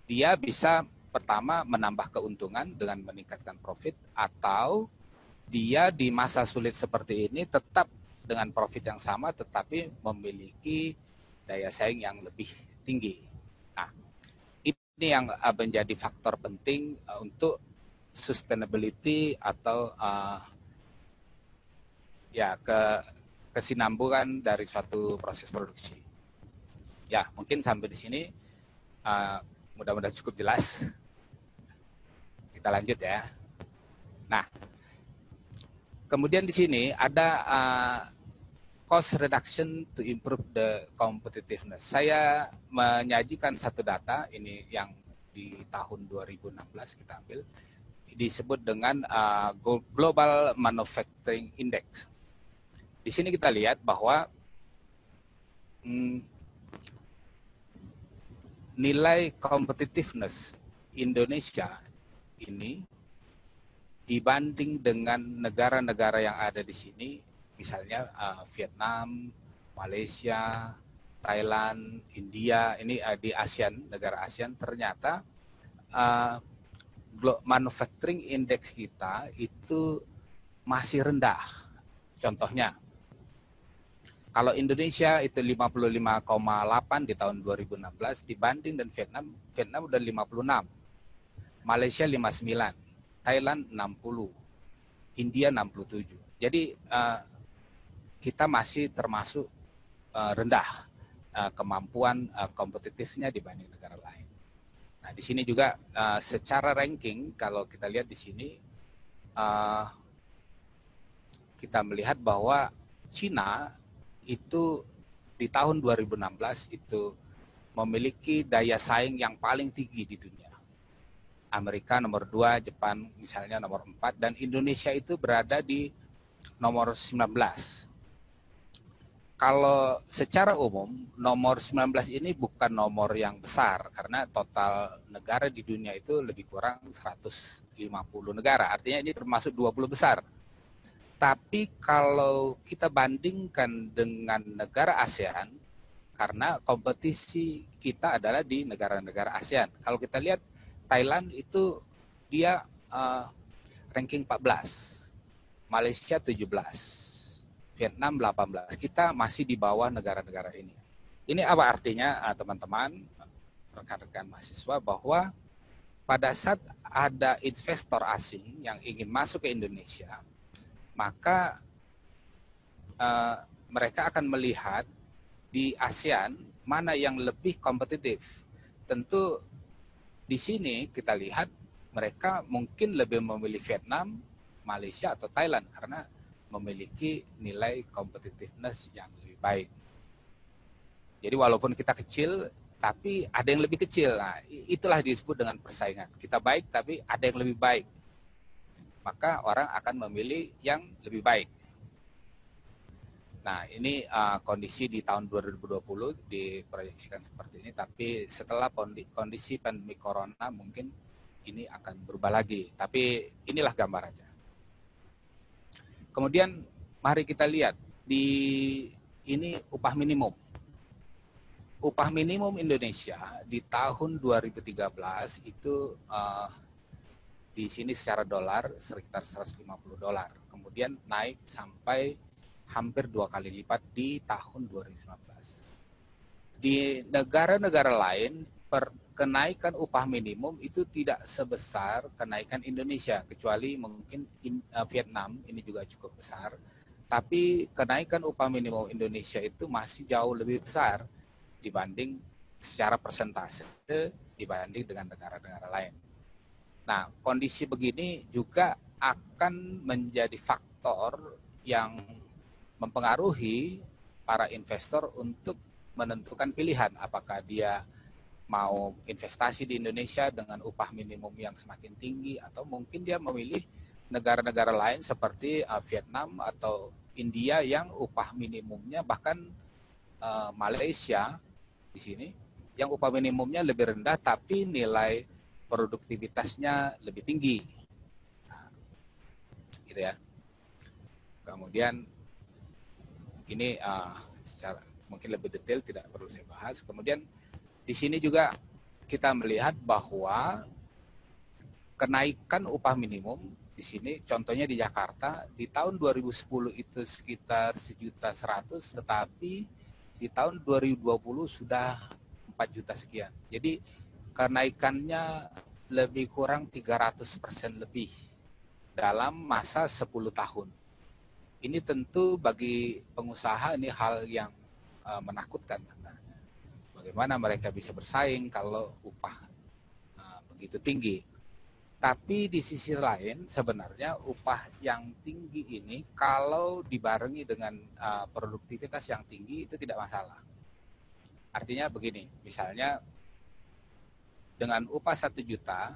dia bisa pertama menambah keuntungan dengan meningkatkan profit, atau dia di masa sulit seperti ini tetap dengan profit yang sama tetapi memiliki daya saing yang lebih tinggi. Nah, ini yang menjadi faktor penting untuk sustainability atau kesinambungan dari suatu proses produksi. Ya, mungkin sampai di sini. Mudah-mudahan cukup jelas. Kita lanjut ya. Nah, kemudian di sini ada cost reduction to improve the competitiveness. Saya menyajikan satu data ini yang di tahun 2016 kita ambil, disebut dengan Global Manufacturing Index. Di sini kita lihat bahwa nilai competitiveness Indonesia ini dibanding dengan negara-negara yang ada di sini, misalnya Vietnam, Malaysia, Thailand, India, ini di ASEAN, negara ASEAN, ternyata manufacturing index kita itu masih rendah. Contohnya, kalau Indonesia itu 55,8 di tahun 2016 dibanding dengan Vietnam udah 56, Malaysia 59, Thailand 60, India 67. Jadi kita masih termasuk rendah kemampuan kompetitifnya dibanding negara lain. Nah, di sini juga secara ranking kalau kita lihat di sini kita melihat bahwa Cina itu di tahun 2016 itu memiliki daya saing yang paling tinggi di dunia. Amerika nomor 2, Jepang misalnya nomor 4, dan Indonesia itu berada di nomor 19. Kalau secara umum, nomor 19 ini bukan nomor yang besar, karena total negara di dunia itu lebih kurang 150 negara, artinya ini termasuk 20 besar. Tapi kalau kita bandingkan dengan negara ASEAN, karena kompetisi kita adalah di negara-negara ASEAN. Kalau kita lihat Thailand itu dia ranking 14, Malaysia 17, Vietnam 18. Kita masih di bawah negara-negara ini. Ini apa artinya teman-teman, rekan-rekan mahasiswa, bahwa pada saat ada investor asing yang ingin masuk ke Indonesia, maka mereka akan melihat di ASEAN mana yang lebih kompetitif. Tentu di sini kita lihat mereka mungkin lebih memilih Vietnam, Malaysia atau Thailand karena memiliki nilai competitiveness yang lebih baik. Jadi walaupun kita kecil, tapi ada yang lebih kecil. Nah, itulah disebut dengan persaingan. Kita baik, tapi ada yang lebih baik. Maka orang akan memilih yang lebih baik. Nah, ini kondisi di tahun 2020 diproyeksikan seperti ini, tapi setelah kondisi pandemi corona mungkin ini akan berubah lagi. Tapi inilah gambarannya. Kemudian mari kita lihat ini upah minimum. Upah minimum Indonesia di tahun 2013 itu di sini secara dolar sekitar $150. Kemudian naik sampai hampir 2 kali lipat di tahun 2015. Di negara-negara lain kenaikan upah minimum itu tidak sebesar kenaikan Indonesia, kecuali mungkin Vietnam, ini juga cukup besar. Tapi kenaikan upah minimum Indonesia itu masih jauh lebih besar dibanding secara persentase dibanding dengan negara-negara lain. Nah, kondisi begini juga akan menjadi faktor yang mempengaruhi para investor untuk menentukan pilihan apakah dia mau investasi di Indonesia dengan upah minimum yang semakin tinggi atau mungkin dia memilih negara-negara lain seperti Vietnam atau India yang upah minimumnya bahkan Malaysia di sini yang upah minimumnya lebih rendah tapi nilai produktivitasnya lebih tinggi. Nah, gitu ya. Kemudian ini secara mungkin lebih detail tidak perlu saya bahas. Kemudian di sini juga kita melihat bahwa kenaikan upah minimum di sini, contohnya di Jakarta, di tahun 2010 itu sekitar 1.100.000, tetapi di tahun 2020 sudah 4 juta sekian. Jadi kenaikannya lebih kurang 300% lebih dalam masa 10 tahun. Ini tentu bagi pengusaha ini hal yang menakutkan. Bagaimana mereka bisa bersaing kalau upah begitu tinggi. Tapi di sisi lain sebenarnya upah yang tinggi ini kalau dibarengi dengan produktivitas yang tinggi itu tidak masalah. Artinya begini, misalnya dengan upah 1 juta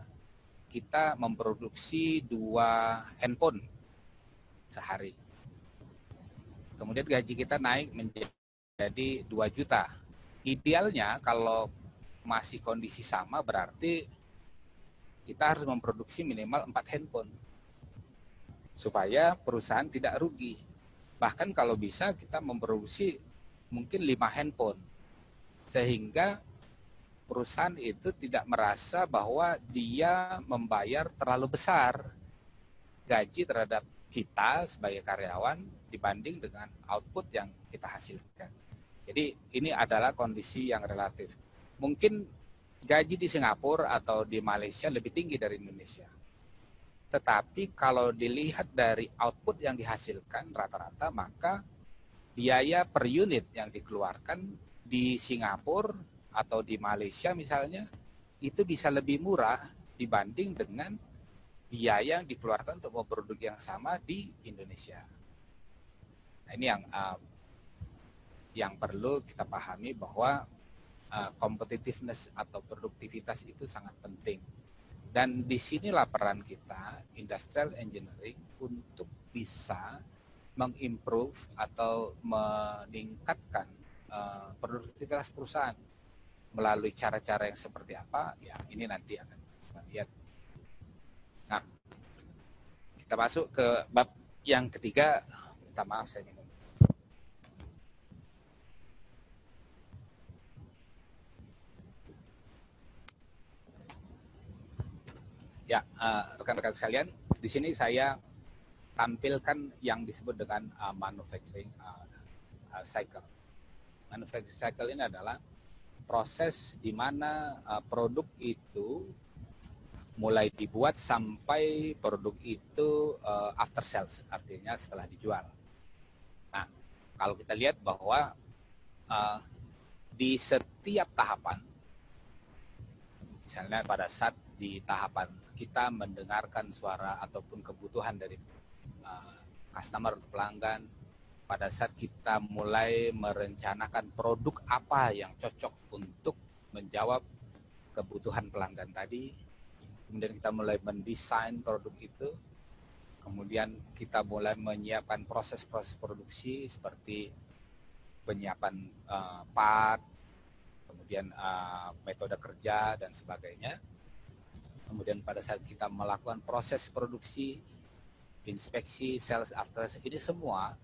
kita memproduksi 2 handphone sehari. Kemudian gaji kita naik menjadi 2 juta. Idealnya kalau masih kondisi sama berarti kita harus memproduksi minimal 4 handphone supaya perusahaan tidak rugi. Bahkan kalau bisa kita memproduksi mungkin 5 handphone sehingga perusahaan itu tidak merasa bahwa dia membayar terlalu besar gaji terhadap kita sebagai karyawan dibanding dengan output yang kita hasilkan. Jadi ini adalah kondisi yang relatif. Mungkin gaji di Singapura atau di Malaysia lebih tinggi dari Indonesia. Tetapi kalau dilihat dari output yang dihasilkan rata-rata, maka biaya per unit yang dikeluarkan di Singapura atau di Malaysia misalnya, itu bisa lebih murah dibanding dengan biaya yang dikeluarkan untuk memproduksi yang sama di Indonesia. Nah, ini yang perlu kita pahami bahwa competitiveness atau produktivitas itu sangat penting. Dan disinilah peran kita, industrial engineering, untuk bisa mengimprove atau meningkatkan produktivitas perusahaan melalui cara-cara yang seperti apa, ya ini nanti akan kita lihat. Nah, kita masuk ke bab yang ketiga. Minta maaf saya minum. Ya, rekan-rekan sekalian, di sini saya tampilkan yang disebut dengan manufacturing cycle. Manufacturing cycle ini adalah proses di mana produk itu mulai dibuat sampai produk itu after sales, artinya setelah dijual. Nah, kalau kita lihat bahwa di setiap tahapan, misalnya pada saat di tahapan kita mendengarkan suara ataupun kebutuhan dari customer atau pelanggan, pada saat kita mulai merencanakan produk apa yang cocok untuk menjawab kebutuhan pelanggan tadi, kemudian kita mulai mendesain produk itu, kemudian kita mulai menyiapkan proses-proses produksi seperti penyiapan part, kemudian metode kerja dan sebagainya. Kemudian pada saat kita melakukan proses produksi, inspeksi, sales after sales, ini semua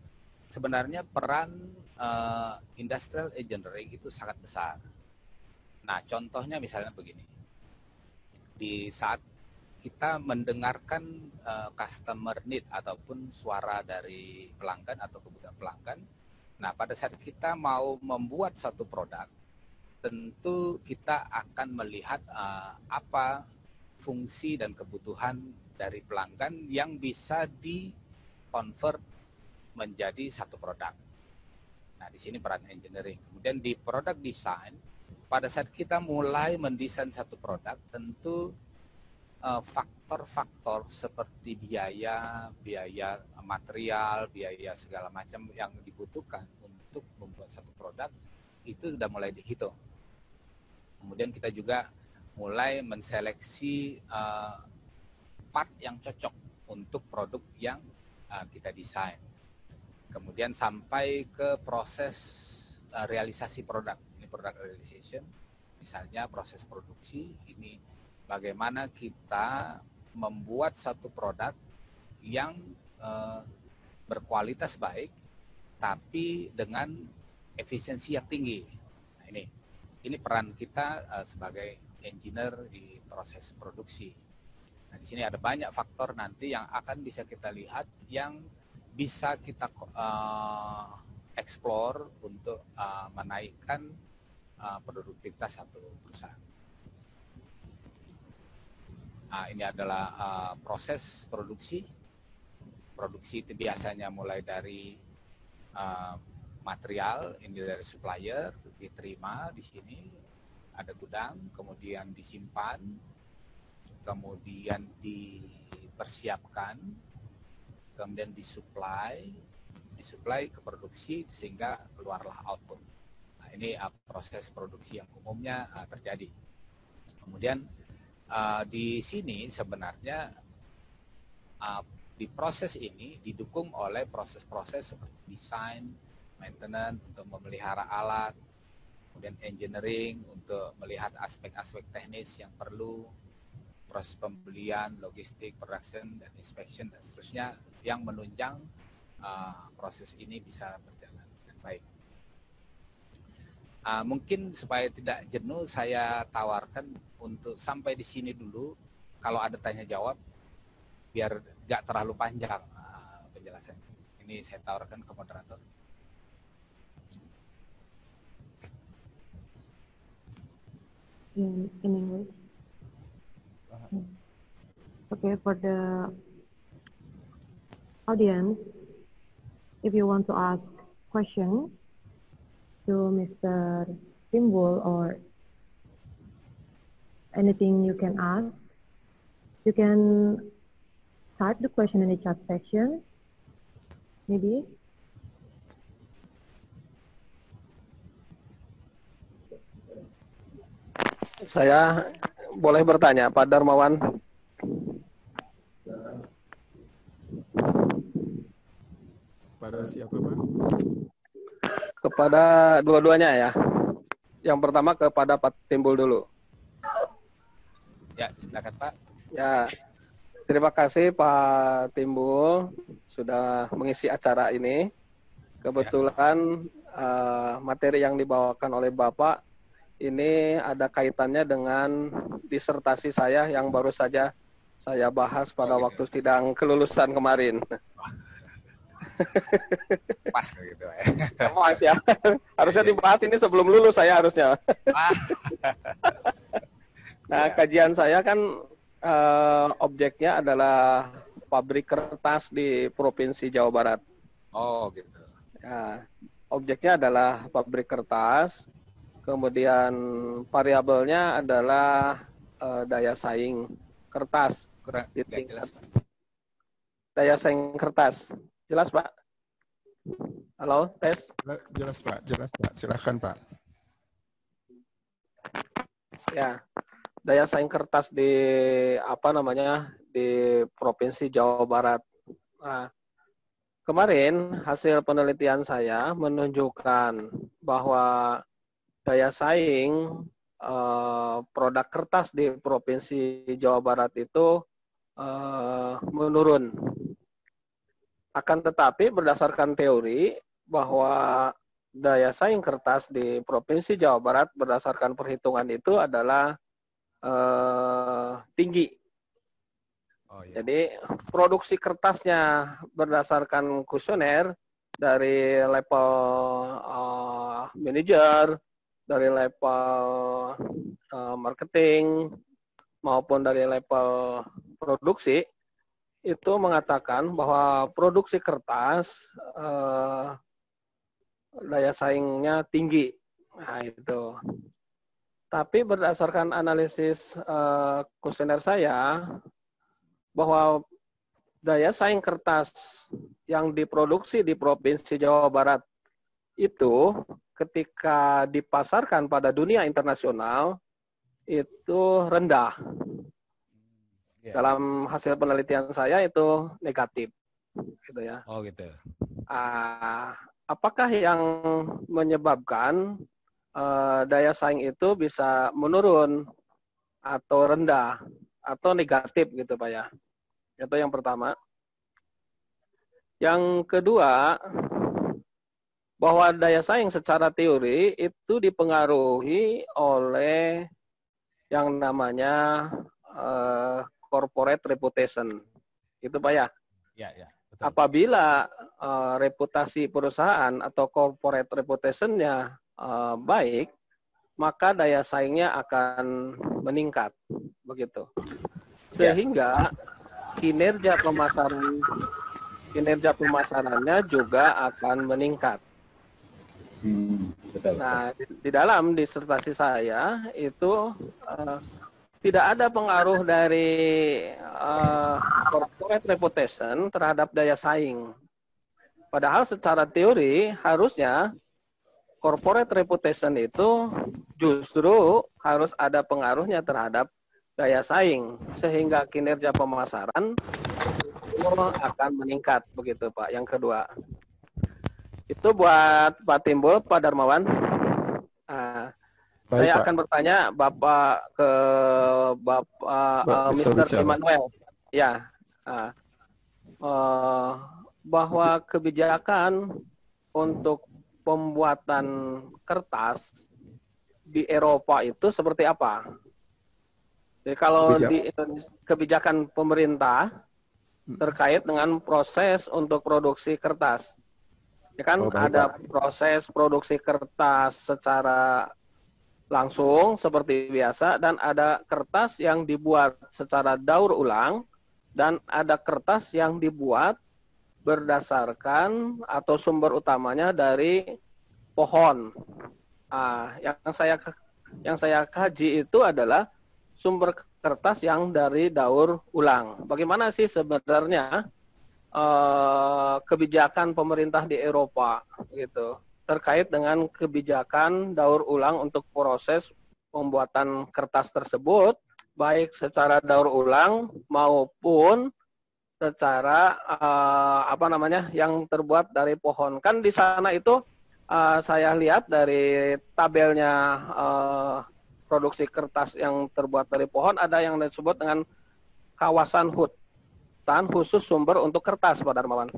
sebenarnya peran industrial engineering itu sangat besar. Nah, contohnya misalnya begini. Di saat kita mendengarkan customer need ataupun suara dari pelanggan atau kebutuhan pelanggan, nah pada saat kita mau membuat satu produk, tentu kita akan melihat apa fungsi dan kebutuhan dari pelanggan yang bisa di-convert menjadi satu produk. Nah, di sini peran engineering. Kemudian di product design, pada saat kita mulai mendesain satu produk, tentu faktor-faktor seperti biaya material, biaya segala macam yang dibutuhkan untuk membuat satu produk, itu sudah mulai dihitung. Kemudian kita juga mulai menseleksi part yang cocok untuk produk yang kita desain. Kemudian sampai ke proses realisasi produk. Ini product realization, misalnya proses produksi. Ini bagaimana kita membuat satu produk yang berkualitas baik, tapi dengan efisiensi yang tinggi. Nah, ini peran kita sebagai engineer di proses produksi. Nah, di sini ada banyak faktor nanti yang akan bisa kita lihat yang bisa kita explore untuk menaikkan produktivitas satu perusahaan. Nah, ini adalah proses produksi. Produksi itu biasanya mulai dari material, ini dari supplier, diterima di sini, ada gudang, kemudian disimpan, kemudian dipersiapkan, kemudian disuplai ke produksi sehingga keluarlah output. Nah, ini proses produksi yang umumnya terjadi. Kemudian di sini sebenarnya di proses ini didukung oleh proses-proses seperti desain, maintenance untuk memelihara alat, kemudian engineering untuk melihat aspek-aspek teknis yang perlu, proses pembelian, logistik, production, dan inspection, dan seterusnya yang menunjang proses ini bisa berjalan dengan baik. Mungkin supaya tidak jenuh, saya tawarkan untuk sampai di sini dulu. Kalau ada tanya jawab, biar nggak terlalu panjang penjelasannya. Ini saya tawarkan ke moderator. In English. Okay, for the audience, if you want to ask question to Mr. Timbul or anything you can ask, you can type the question in the chat section, maybe. Saya boleh bertanya, Pak Darmawan. Pada siapa, Pak? Kepada dua-duanya ya. Yang pertama kepada Pak Timbul dulu. Ya, silakan Pak. Ya, terima kasih Pak Timbul sudah mengisi acara ini. Kebetulan materi yang dibawakan oleh Bapak ini ada kaitannya dengan disertasi saya yang baru saja saya bahas pada waktu sidang kelulusan kemarin. Pas gitu ya. Pas ya. Harusnya dibahas ini sebelum lulus saya harusnya. Nah, kajian saya kan objeknya adalah pabrik kertas di Provinsi Jawa Barat. Oh, gitu. Ya, objeknya adalah pabrik kertas. Kemudian variabelnya adalah daya saing kertas. Kurang Di nggak jelas, Pak. Daya saing kertas. Jelas, Pak? Halo, tes. Jelas, Pak. Jelas, Pak. Silakan, Pak. Ya, daya saing kertas di di Provinsi Jawa Barat. Nah, kemarin hasil penelitian saya menunjukkan bahwa daya saing produk kertas di Provinsi Jawa Barat itu menurun. Akan tetapi berdasarkan teori bahwa daya saing kertas di Provinsi Jawa Barat berdasarkan perhitungan itu adalah tinggi. Oh, iya. Jadi produksi kertasnya berdasarkan kuesioner dari level manajer, dari level marketing maupun dari level produksi itu mengatakan bahwa produksi kertas daya saingnya tinggi. Nah, itu. Tapi berdasarkan analisis kuesioner saya, bahwa daya saing kertas yang diproduksi di Provinsi Jawa Barat itu ketika dipasarkan pada dunia internasional itu rendah. Dalam hasil penelitian saya itu negatif, gitu ya. Oh, gitu. Apakah yang menyebabkan daya saing itu bisa menurun atau rendah atau negatif gitu Pak ya? Itu yang pertama. Yang kedua, bahwa daya saing secara teori itu dipengaruhi oleh yang namanya corporate reputation. Itu Pak ya? Ya, betul. Apabila reputasi perusahaan atau corporate reputation-nya baik, maka daya saingnya akan meningkat, begitu. Sehingga kinerja pemasarannya juga akan meningkat. Betul. Nah, di dalam disertasi saya itu tidak ada pengaruh dari corporate reputation terhadap daya saing. Padahal secara teori harusnya corporate reputation itu justru harus ada pengaruhnya terhadap daya saing sehingga kinerja pemasaran itu akan meningkat, begitu Pak. Yang kedua, itu buat Pak Timbul, Pak Darmawan. Saya akan bertanya ke Bapak Mr. Immanuel. Ya, bahwa kebijakan untuk pembuatan kertas di Eropa itu seperti apa? Jadi kalau di kebijakan pemerintah terkait dengan proses untuk produksi kertas, ya kan ada proses produksi kertas secara langsung seperti biasa dan ada kertas yang dibuat secara daur ulang dan ada kertas yang dibuat berdasarkan atau sumber utamanya dari pohon. Yang saya kaji itu adalah sumber kertas yang dari daur ulang. Bagaimana sih sebenarnya kebijakan pemerintah di Eropa gitu terkait dengan kebijakan daur ulang untuk proses pembuatan kertas tersebut baik secara daur ulang maupun secara yang terbuat dari pohon. Kan di sana itu saya lihat dari tabelnya produksi kertas yang terbuat dari pohon, ada yang disebut dengan kawasan hutan khusus sumber untuk kertas, Pak Darmawan.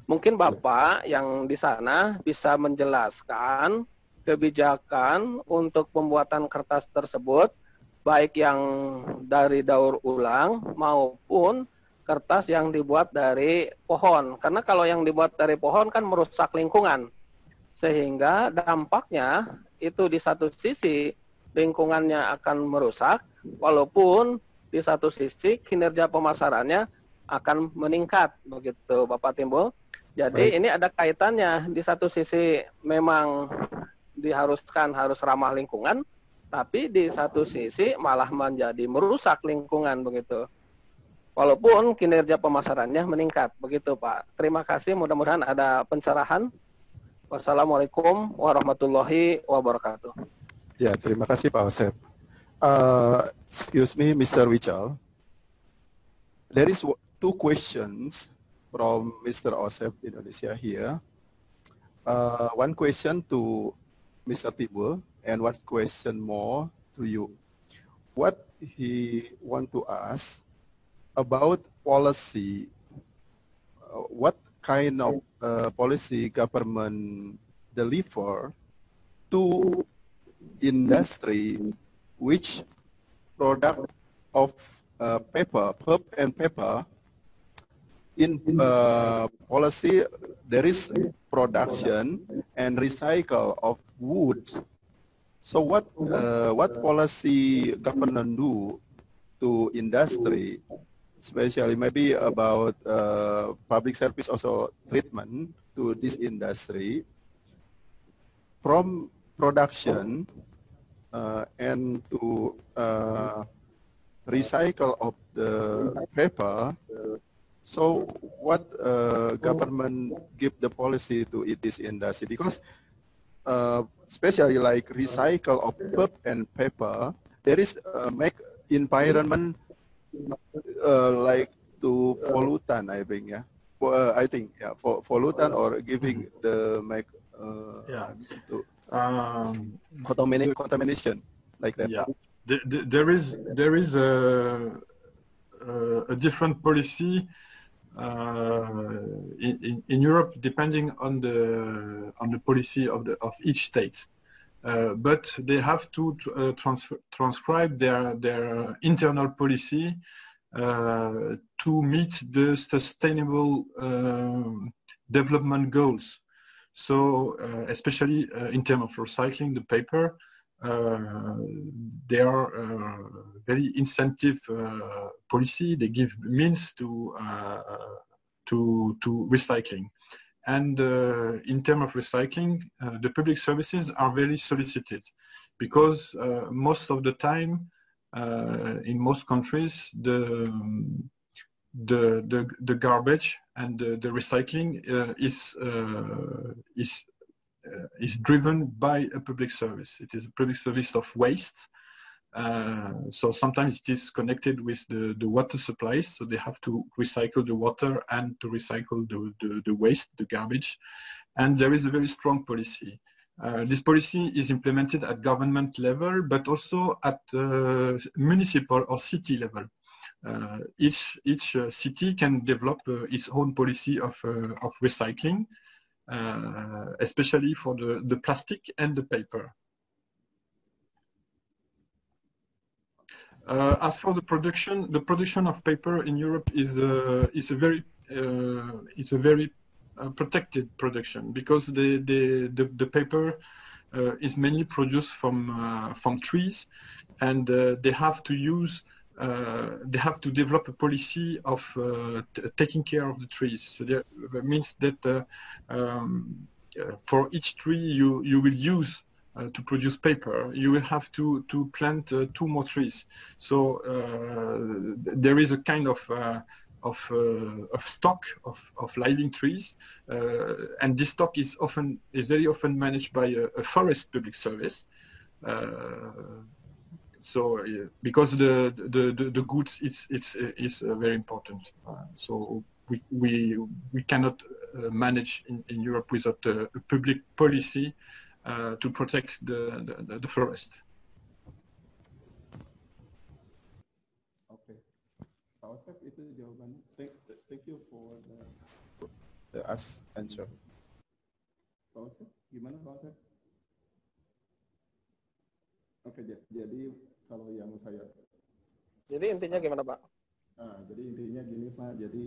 Mungkin Bapak yang di sana bisa menjelaskan kebijakan untuk pembuatan kertas tersebut, baik yang dari daur ulang maupun kertas yang dibuat dari pohon. Karena kalau yang dibuat dari pohon kan merusak lingkungan. Sehingga dampaknya itu di satu sisi lingkungannya akan merusak, walaupun di satu sisi kinerja pemasarannya akan meningkat. Begitu Bapak Timbul. Jadi ini ada kaitannya. Di satu sisi memang diharuskan harus ramah lingkungan, tapi di satu sisi malah menjadi merusak lingkungan begitu. Walaupun kinerja pemasarannya meningkat, begitu Pak. Terima kasih, mudah-mudahan ada pencerahan. Wassalamualaikum warahmatullahi wabarakatuh. Ya, terima kasih Pak Osep. Excuse me, Mr. Wichal. There is two questions from Mr. Osep Indonesia here. One question to Mr. Timbul and one question more to you. What he want to ask about policy, what kind of policy government deliver to industry which product of paper, pulp and paper, in policy there is production and recycle of wood. So what policy government do to industry, especially maybe about public service also treatment to this industry from production and to recycle of the paper. So what government give the policy to this industry? Because especially like recycle of pulp and paper, there is make environment like to pollutant, I think, yeah. For pollutant or giving the make to contamination like that. Yeah, there is a different policy in Europe depending on the policy of each state. But they have to transcribe their internal policy to meet the sustainable development goals. So especially in terms of recycling the paper, they are very incentive policy. They give means to recycling. And in terms of recycling, the public services are very solicited because most of the time, in most countries, the garbage and the recycling is driven by a public service. It is a public service of waste. So sometimes it is connected with the water supplies, so they have to recycle the water and to recycle the waste, the garbage. And there is a very strong policy. This policy is implemented at government level, but also at municipal or city level. Each city can develop its own policy of recycling, especially for the plastic and the paper. As for the production of paper in Europe is a very protected production because the paper is mainly produced from trees, and they have to develop a policy of taking care of the trees. So that means that for each tree you will use to produce paper, you will have to plant 2 more trees. So there is a kind of stock of living trees, and this stock is very often managed by a forest public service. So because the goods is very important. So we cannot manage in Europe without a public policy to protect the forest. Okay, Pak Osep itu jawabannya. Thank you for the answer. Pak Osep, gimana Pak Osep? Oke, jadi kalau yang saya... Jadi intinya gimana Pak? Nah, jadi intinya gini Pak, jadi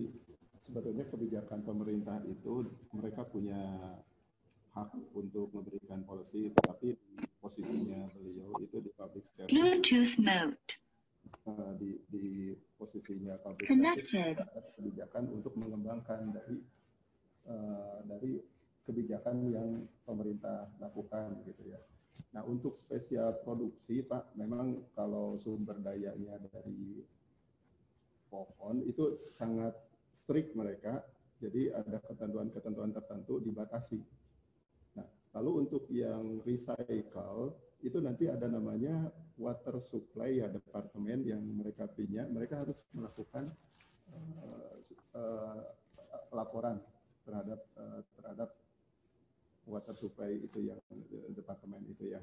sebetulnya kebijakan pemerintah itu mereka punya hak untuk memberikan policy, tetapi posisinya beliau itu di public service. Bluetooth mode. Di posisinya public service ada kebijakan untuk mengembangkan dari kebijakan yang pemerintah lakukan gitu ya. Nah, untuk spesial produksi, Pak, memang kalau sumber dayanya dari pohon itu sangat strict mereka, jadi ada ketentuan-ketentuan tertentu dibatasi. Nah, lalu untuk yang recycle, itu nanti ada namanya water supply ya, departemen yang mereka punya, mereka harus melakukan laporan terhadap water supply itu yang departemen itu ya.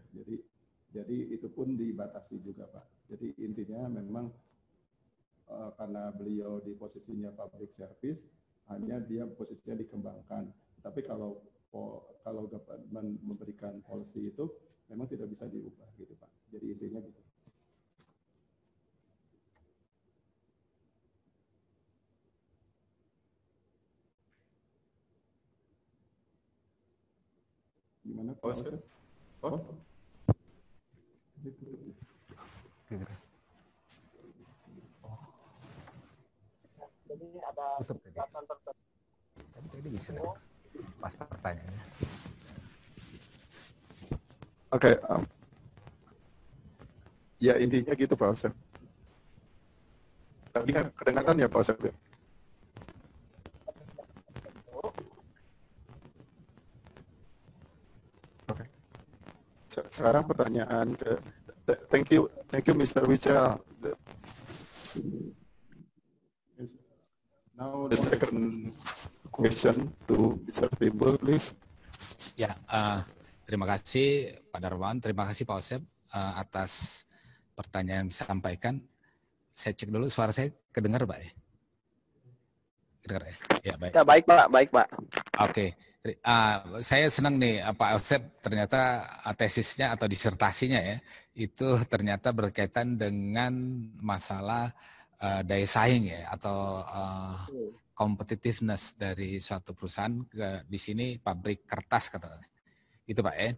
Jadi itu pun dibatasi juga Pak. Jadi intinya memang karena beliau di posisinya public service, hanya dia posisinya dikembangkan. Tapi kalau government memberikan policy itu memang tidak bisa diubah gitu Pak. Jadi intinya gitu. Gimana Pak Osep? Oh. Jadi ada kesempatan tertentu. Tadi bisa pas pertanyaannya. Oke. Ya intinya gitu Pak Osep. Tadi kan kedengaran ya Pak Osep ya? Oke. Sekarang pertanyaan ke thank you Mr. Wichel. Now the second question to Mr. Timbul, please. Ya, terima kasih Pak Darmawan, terima kasih Pak Osep atas pertanyaan yang disampaikan. Saya cek dulu suara saya kedengar Pak ya? Kedengar ya? Ya baik. Ya baik Pak, baik Pak. Oke, saya senang nih Pak Osep ternyata tesisnya atau disertasinya ya itu ternyata berkaitan dengan masalah daya saing ya atau competitiveness dari suatu perusahaan di sini pabrik kertas katanya. Itu Pak ya.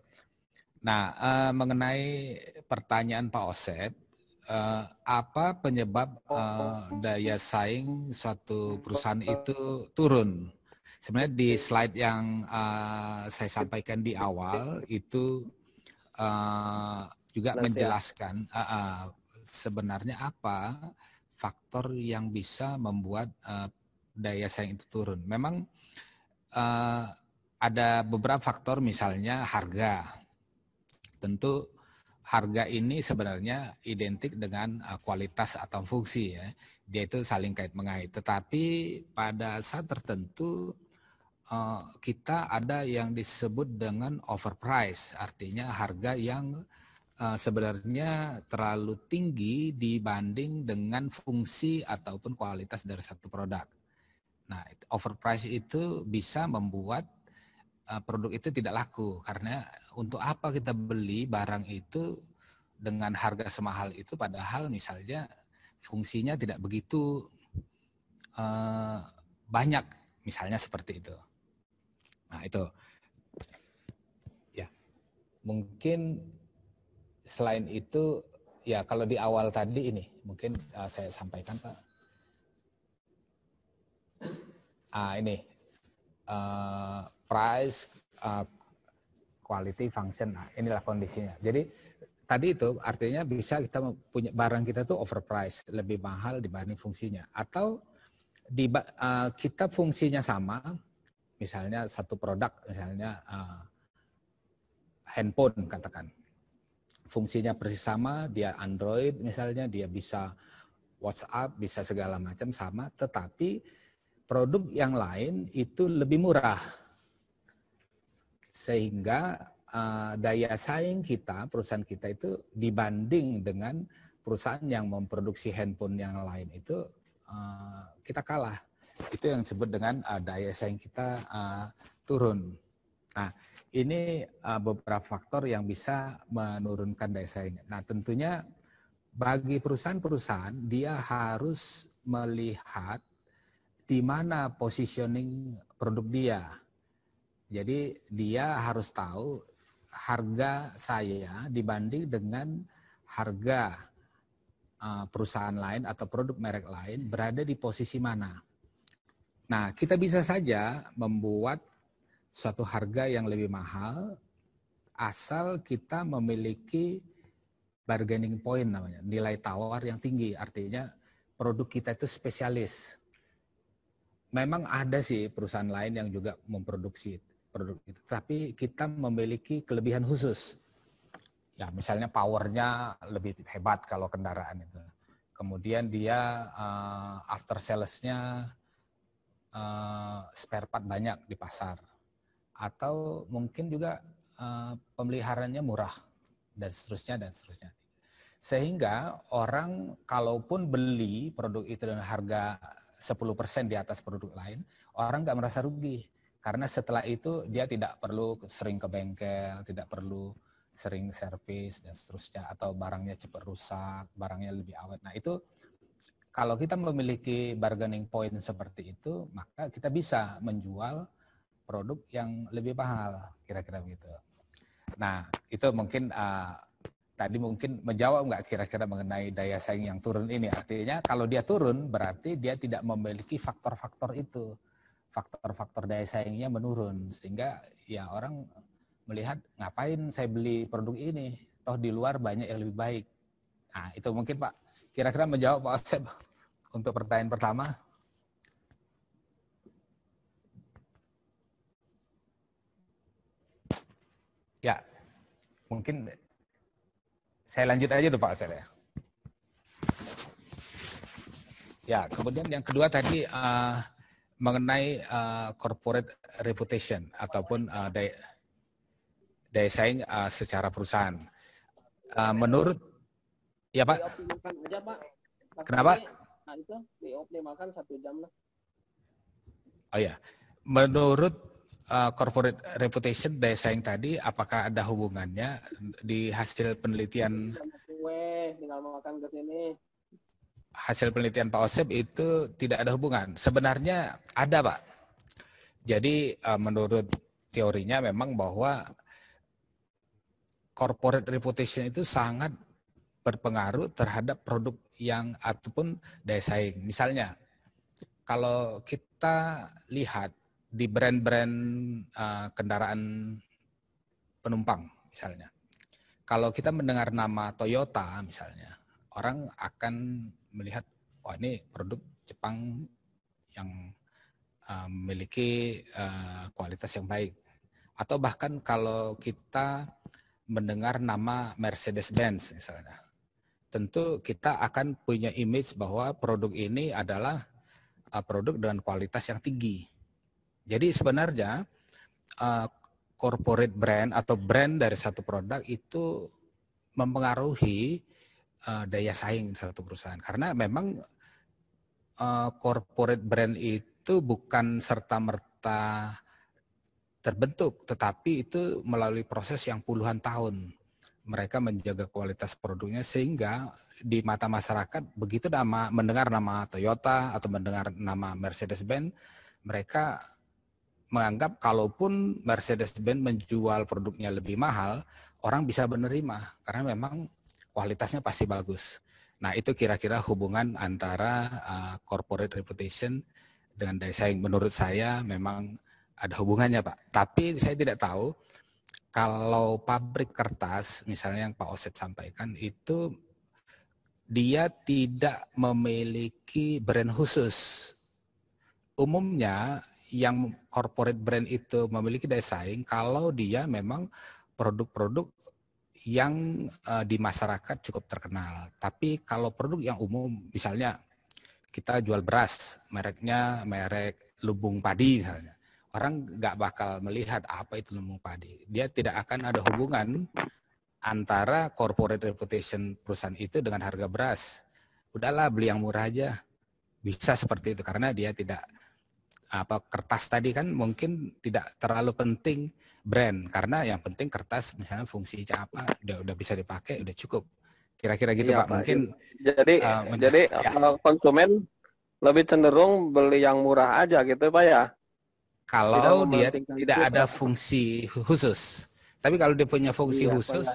Nah, mengenai pertanyaan Pak Osep, apa penyebab daya saing suatu perusahaan itu turun? Sebenarnya di slide yang saya sampaikan di awal itu juga menjelaskan sebenarnya apa faktor yang bisa membuat daya saing itu turun. Memang ada beberapa faktor, misalnya harga. Tentu harga ini sebenarnya identik dengan kualitas atau fungsi ya. Dia itu saling kait mengait. Tetapi pada saat tertentu kita ada yang disebut dengan overprice, artinya harga yang sebenarnya terlalu tinggi dibanding dengan fungsi ataupun kualitas dari satu produk. Nah, overprice itu bisa membuat produk itu tidak laku, karena untuk apa kita beli barang itu dengan harga semahal itu padahal misalnya fungsinya tidak begitu banyak, misalnya seperti itu. Nah itu ya mungkin selain itu ya kalau di awal tadi ini mungkin saya sampaikan Pak. Ini price, quality, function. Nah, inilah kondisinya. Jadi tadi itu artinya bisa kita punya barang kita tuh overpriced, lebih mahal dibanding fungsinya. Atau kita fungsinya sama, misalnya satu produk, misalnya handphone katakan. fungsinya persis sama, dia Android misalnya, dia bisa WhatsApp, bisa segala macam sama, tetapi produk yang lain itu lebih murah. Sehingga daya saing kita, perusahaan kita itu dibanding dengan perusahaan yang memproduksi handphone yang lain itu kita kalah. Itu yang disebut dengan daya saing kita turun. Nah, ini beberapa faktor yang bisa menurunkan daya saing. Nah, tentunya bagi perusahaan-perusahaan dia harus melihat di mana positioning produk dia. Jadi dia harus tahu harga saya dibanding dengan harga perusahaan lain atau produk merek lain berada di posisi mana. Nah, kita bisa saja membuat suatu harga yang lebih mahal asal kita memiliki bargaining point namanya, nilai tawar yang tinggi. Artinya produk kita itu spesialis. Memang ada sih perusahaan lain yang juga memproduksi produk itu, tapi kita memiliki kelebihan khusus. Ya, misalnya powernya lebih hebat kalau kendaraan itu. Kemudian dia after sales-nya spare part banyak di pasar. Atau mungkin juga pemeliharaannya murah dan seterusnya dan seterusnya. Sehingga orang kalaupun beli produk itu dengan harga 10% di atas produk lain, orang nggak merasa rugi. Karena setelah itu dia tidak perlu sering ke bengkel, tidak perlu sering servis dan seterusnya, atau barangnya cepat rusak, barangnya lebih awet. Nah, itu kalau kita memiliki bargaining point seperti itu, maka kita bisa menjual produk yang lebih mahal, kira-kira begitu. Nah, itu mungkin tadi mungkin menjawab nggak kira-kira mengenai daya saing yang turun ini. Artinya kalau dia turun berarti dia tidak memiliki faktor-faktor itu. Faktor-faktor daya saingnya menurun. Sehingga ya orang melihat ngapain saya beli produk ini. Toh di luar banyak yang lebih baik. Nah itu mungkin Pak. Kira-kira menjawab Pak Asep untuk pertanyaan pertama. Ya, mungkin saya lanjut aja tuh Pak Asep ya. Ya, kemudian yang kedua tadi mengenai corporate reputation ataupun daya saing secara perusahaan. Menurut ya Pak. Dioptimalkan aja Pak. Kenapa? Nah itu dioptimalkan 1 jam lah. Oh ya, menurut corporate reputation daya saing tadi, apakah ada hubungannya di hasil penelitian? Kue, tinggal makan ke sini. Hasil penelitian Pak Osep itu tidak ada hubungan. Sebenarnya ada Pak. Jadi menurut teorinya memang bahwa corporate reputation itu sangat berpengaruh terhadap produk yang ataupun daya saing. Misalnya, kalau kita lihat di brand-brand kendaraan penumpang misalnya. Kalau kita mendengar nama Toyota misalnya, orang akan melihat, wah ini produk Jepang yang memiliki kualitas yang baik. Atau bahkan kalau kita mendengar nama Mercedes-Benz misalnya, tentu kita akan punya image bahwa produk ini adalah produk dengan kualitas yang tinggi. Jadi sebenarnya corporate brand atau brand dari satu produk itu mempengaruhi daya saing satu perusahaan. Karena memang corporate brand itu bukan serta-merta terbentuk, tetapi itu melalui proses yang puluhan tahun. Mereka menjaga kualitas produknya sehingga di mata masyarakat begitu mendengar nama Toyota atau mendengar nama Mercedes-Benz, mereka menganggap kalaupun Mercedes-Benz menjual produknya lebih mahal, orang bisa menerima karena memang kualitasnya pasti bagus. Nah itu kira-kira hubungan antara corporate reputation dengan daya saing. Menurut saya memang ada hubungannya Pak. Tapi saya tidak tahu kalau pabrik kertas misalnya yang Pak Osep sampaikan itu dia tidak memiliki brand khusus. Umumnya yang corporate brand itu memiliki daya saing kalau dia memang produk-produk yang di masyarakat cukup terkenal. Tapi kalau produk yang umum, misalnya kita jual beras, mereknya merek lumbung padi misalnya. Orang nggak bakal melihat apa itu lumbung padi. Dia tidak akan ada hubungan antara corporate reputation perusahaan itu dengan harga beras. Udahlah beli yang murah aja. Bisa seperti itu karena dia tidak kertas tadi kan mungkin tidak terlalu penting brand karena yang penting kertas misalnya fungsinya apa udah bisa dipakai udah cukup. Kira-kira gitu Iya, Pak. Mungkin jadi konsumen lebih cenderung beli yang murah aja gitu Pak ya. Kalau dia tidak ada fungsi khusus. Tapi kalau dia punya fungsi khusus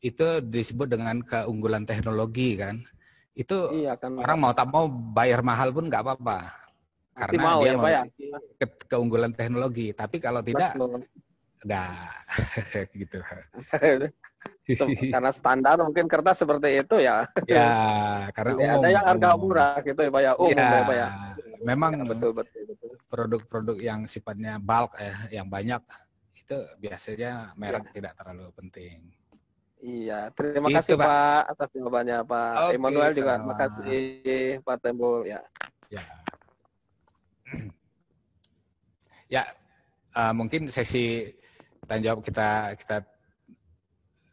itu disebut dengan keunggulan teknologi kan. Itu kan, orang mau tak mau bayar mahal pun nggak apa-apa. Karena mau dia ya, Pak, ya? keunggulan teknologi. Tapi kalau tidak enggak gitu. Karena standar mungkin kertas seperti itu ya. Ya, karena umum. Ada yang harga murah gitu ya Pak ya, umum ya Pak ya. Memang ya, betul. Produk-produk yang sifatnya bulk yang banyak itu biasanya merek tidak terlalu penting. Iya, terima kasih Pak atas jawabannya Pak. Immanuel juga terima kasih Pak Tembul ya. Ya, mungkin sesi tanya jawab kita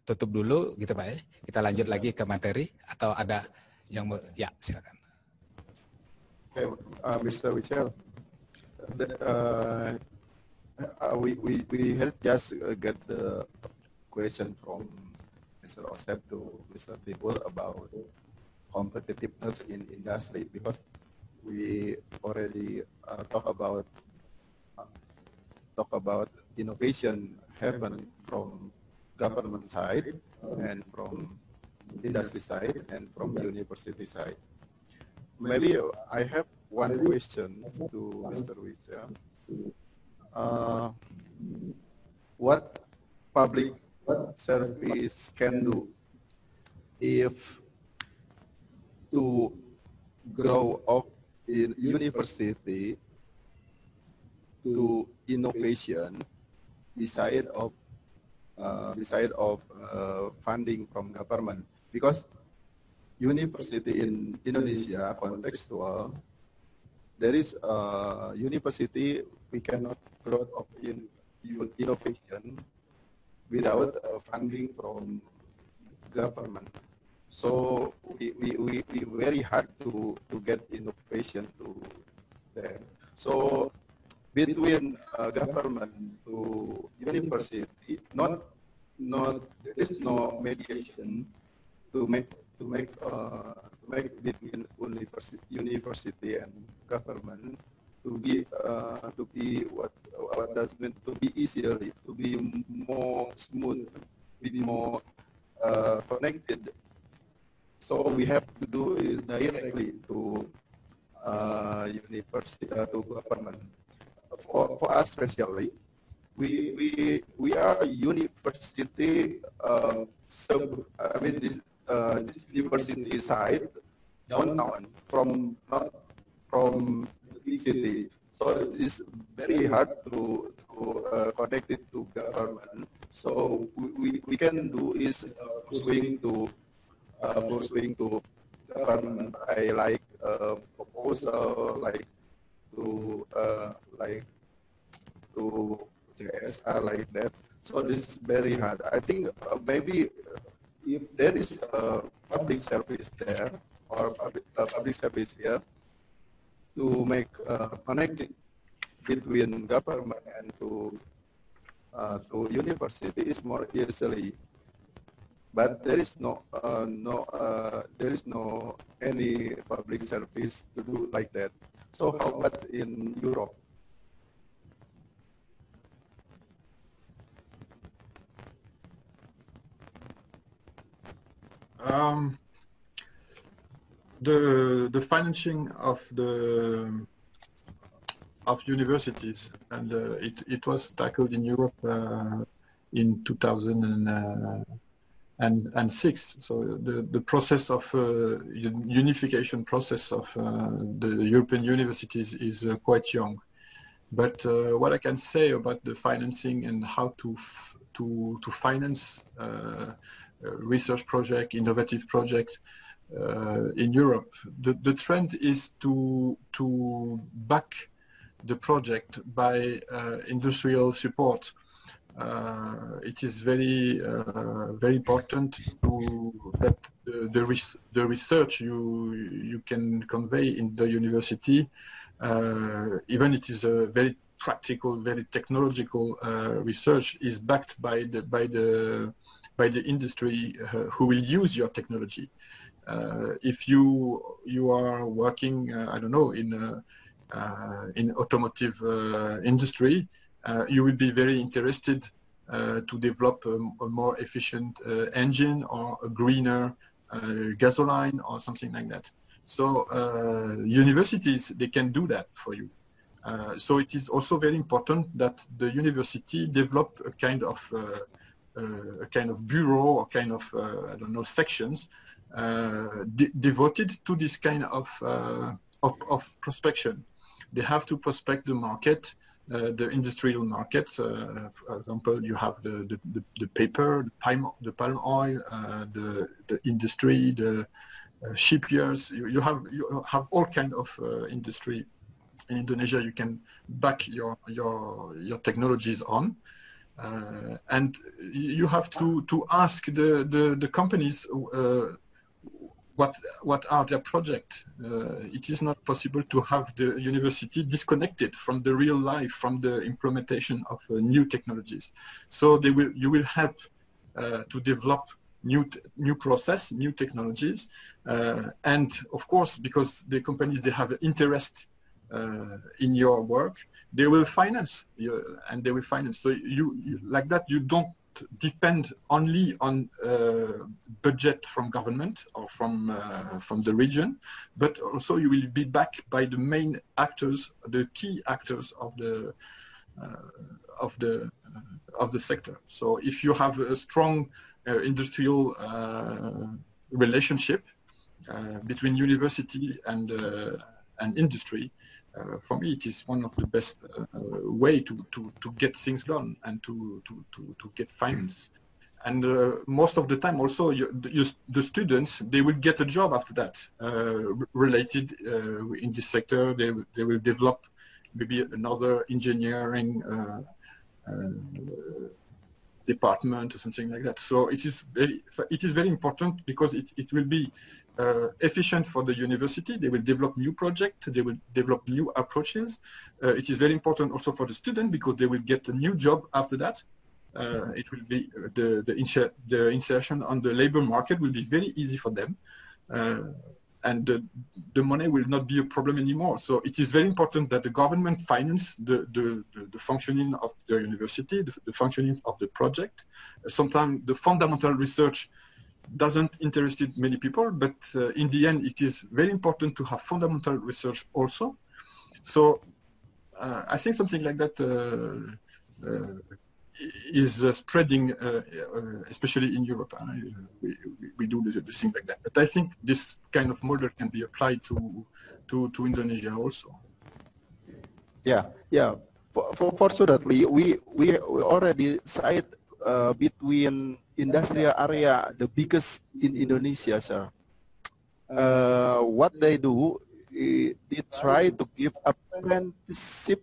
tutup dulu gitu Pak ya. Kita lanjut lagi ke materi atau ada yang ya silakan. Okay, Mr. Wichel, we had just get the question from Mr. Osep to Mr. Tibul about competitiveness in industry because we already talk about innovation happen from government side and from industry side and from university side. Maybe I have one question to Mr. Wichel. What public service can do if to grow up in university to innovation beside of funding from government, because university in Indonesia contextual, there is a university we cannot grow up in innovation without funding from government. So we very hard to get innovation to them. So between government to university, there is no mediation to make between university and government to be what does mean to be easier, to be more smooth, be more connected. So we have to do it directly to university to government. For us especially, we are university. This university side downtown from big city, so it's very hard to connect it to government. So we can do is pursuing to government by like proposal like to JSR like that. So this is very hard. I think maybe if there is a public service there or public service here to make connecting between government and to university is more easily. But there is no any public service to do like that. So how about in Europe? The financing of universities, and it was tackled in Europe in 2006. So the process of unification process of the European universities is quite young. But what I can say about the financing and how to to finance research project, innovative project in Europe. The trend is to back the project by industrial support. It is very important that the research you can convey in the university, even it is a very practical, very technological research, is backed by the industry who will use your technology. If you are working, I don't know, in automotive industry, you will be very interested to develop a more efficient engine or a greener gasoline or something like that. So universities, they can do that for you. So it is also very important that the university develop a kind of bureau or kind of I don't know, sections devoted to this kind of prospection. They have to prospect the market, the industrial market. For example, you have the paper, the palm oil, the industry, the shipyards. You have all kind of industry in Indonesia. You can back your technologies on, and you have to ask the companies what are their projects. It is not possible to have the university disconnected from the real life, from the implementation of new technologies. So you will help to develop new process, new technologies, and of course, because the companies, they have interest in your work, they will finance you, and they will finance. So you like that, you don't depend only on budget from government or from the region, but also you will be backed by the main actors, the key actors of the sector. So if you have a strong industrial relationship between university and industry, for me, it is one of the best way to get things done and to get finance. And most of the time, also, the students, they will get a job after that related in this sector. They will develop maybe another engineering department or something like that. So it is very important, because it will be efficient for the university. They will develop new projects, they will develop new approaches. It is very important also for the student, because they will get a new job after that. It will be the insertion on the labor market will be very easy for them, and the money will not be a problem anymore. So it is very important that the government finance the functioning of the university, the functioning of the project. Sometimes the fundamental research doesn't interest many people, but in the end, it is very important to have fundamental research also. So I think something like that is spreading, especially in Europe. We do the thing like that. But I think this kind of model can be applied to Indonesia also. Yeah. Fortunately, we already cite between industrial area, the biggest in Indonesia, sir. What they do, they try to give apprenticeship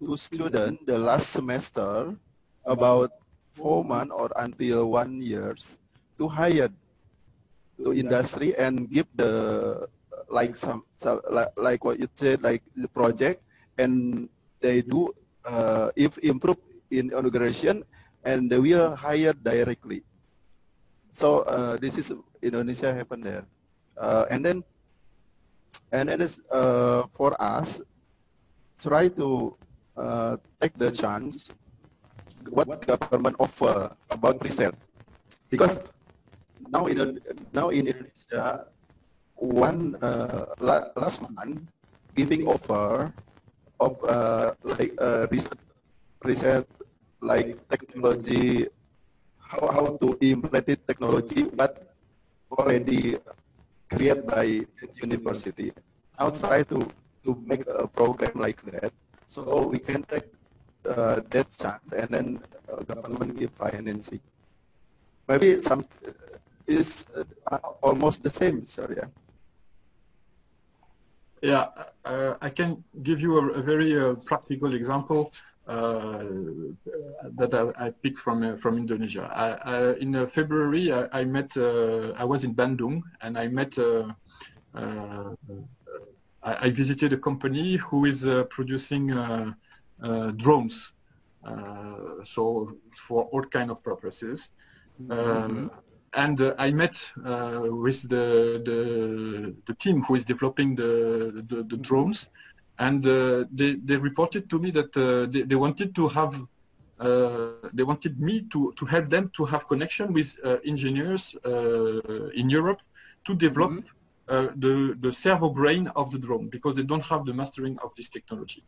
to students the last semester, about 4 months or until 1 year, to hire to industry and give the like what you said, like the project, and they do if improve in integration, and they will hire directly. So this is Indonesia happen there, and then is for us try to take the chance what government offer about research, because now in Indonesia, one last month giving offer of research like technology, how to implement it technology, but already created by university. I'll try to make a program like that, so we can take that chance, and then government give financing. Maybe some is almost the same, sir. Yeah. Yeah, I can give you a very practical example that I picked from Indonesia. In February, I met. I was in Bandung, and I met. I visited a company who is producing drones, so for all kind of purposes. And I met with the team who is developing the drones, and they reported to me that they wanted to have they wanted me to help them to have connection with engineers in Europe to develop the servo brain of the drone, because they don't have the mastering of this technology.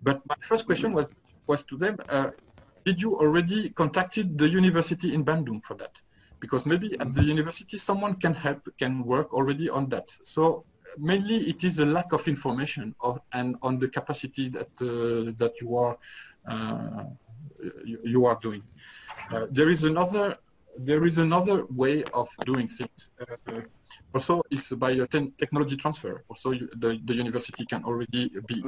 But my first question was to them: did you already contacted the university in Bandung for that? Because maybe at the university someone can help, can work already on that. So mainly it is a lack of information and on the capacity that that you are doing. There is another way of doing things. Also, is by a technology transfer. Also, the university can already be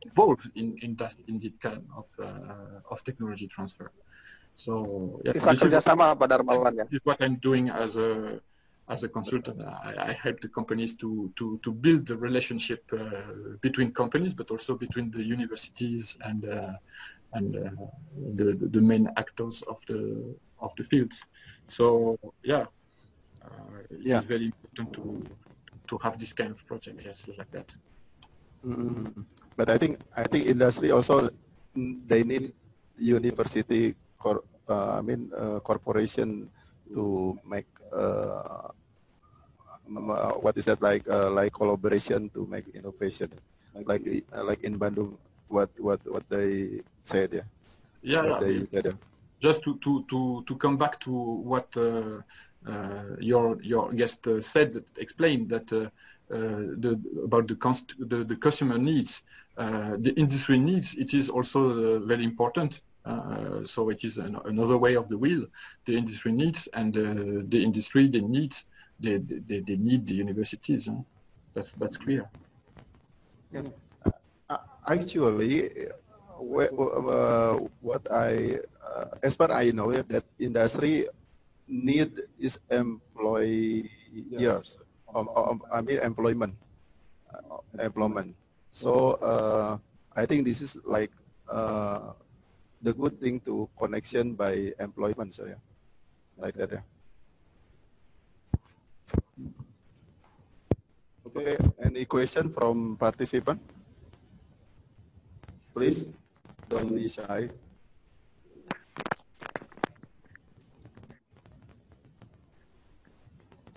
involved in that kind of technology transfer. So yeah, Bisa kerjasama, Pak Darmawan, ya. This is what I'm doing as a consultant. I help the companies to build the relationship between companies, but also between the universities and the main actors of the fields. So yeah, it's very important to have this kind of project, yes, like that. But I think industry also, they need university corporation to make what is that, like collaboration to make innovation, like in Bandung, what they said, Just to come back to what your guest explained that about the customer needs, the industry needs. It is also very important. So it is another way of the wheel. The industry needs, and the industry they need the universities. Huh? That's clear. Yeah. Actually, what I as far I know, that industry need is employers. I mean employment. So I think this is like the good thing to connection by employment, so yeah, like that, yeah. Okay, any question from participant? Please, don't be shy.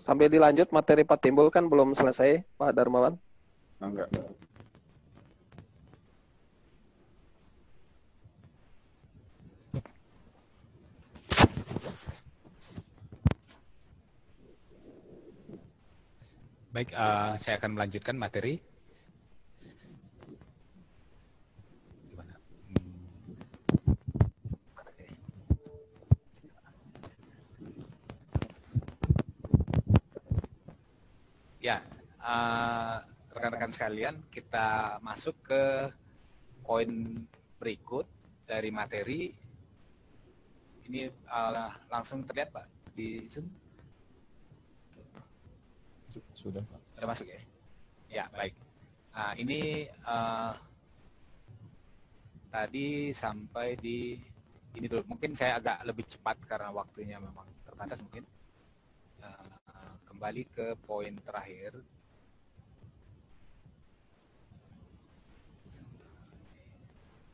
Sambil dilanjut, materi Pak Timbul kan belum selesai, Pak Darmawan. Enggak. Baik, saya akan melanjutkan materi. Gimana? Ya, rekan-rekan sekalian, kita masuk ke poin berikut dari materi. Ini langsung terlihat, Pak, di Zoom? Sudah masuk ya? Ya, baik. Nah, ini tadi sampai di ini dulu. Mungkin saya agak lebih cepat karena waktunya memang terbatas mungkin. Kembali ke poin terakhir.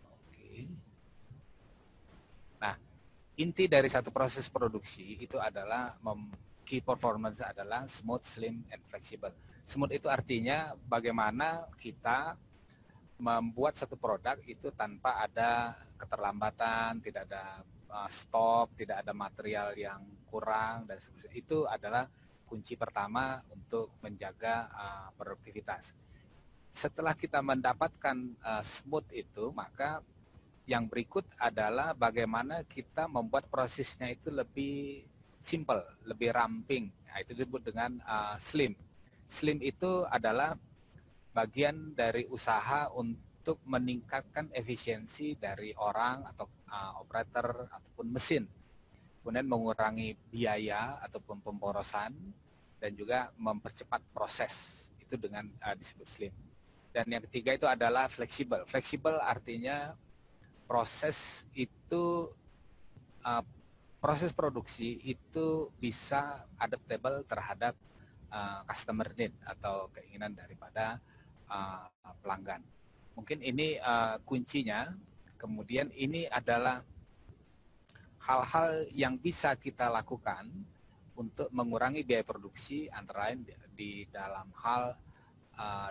Oke. Nah, inti dari satu proses produksi itu adalah key performance adalah smooth, slim, and flexible. Smooth itu artinya bagaimana kita membuat satu produk itu tanpa ada keterlambatan, tidak ada stop, tidak ada material yang kurang, dan sebagainya. Itu adalah kunci pertama untuk menjaga produktivitas. Setelah kita mendapatkan smooth itu, maka yang berikut adalah bagaimana kita membuat prosesnya itu lebih simple, lebih ramping. Nah, itu disebut dengan slim. Slim itu adalah bagian dari usaha untuk meningkatkan efisiensi dari orang atau operator ataupun mesin. Kemudian mengurangi biaya ataupun pemborosan dan juga mempercepat proses. Itu dengan disebut slim. Dan yang ketiga itu adalah fleksibel. Fleksibel artinya proses itu proses produksi itu bisa adaptable terhadap customer need atau keinginan daripada pelanggan. Mungkin ini kuncinya. Kemudian ini adalah hal-hal yang bisa kita lakukan untuk mengurangi biaya produksi, antara lain di dalam hal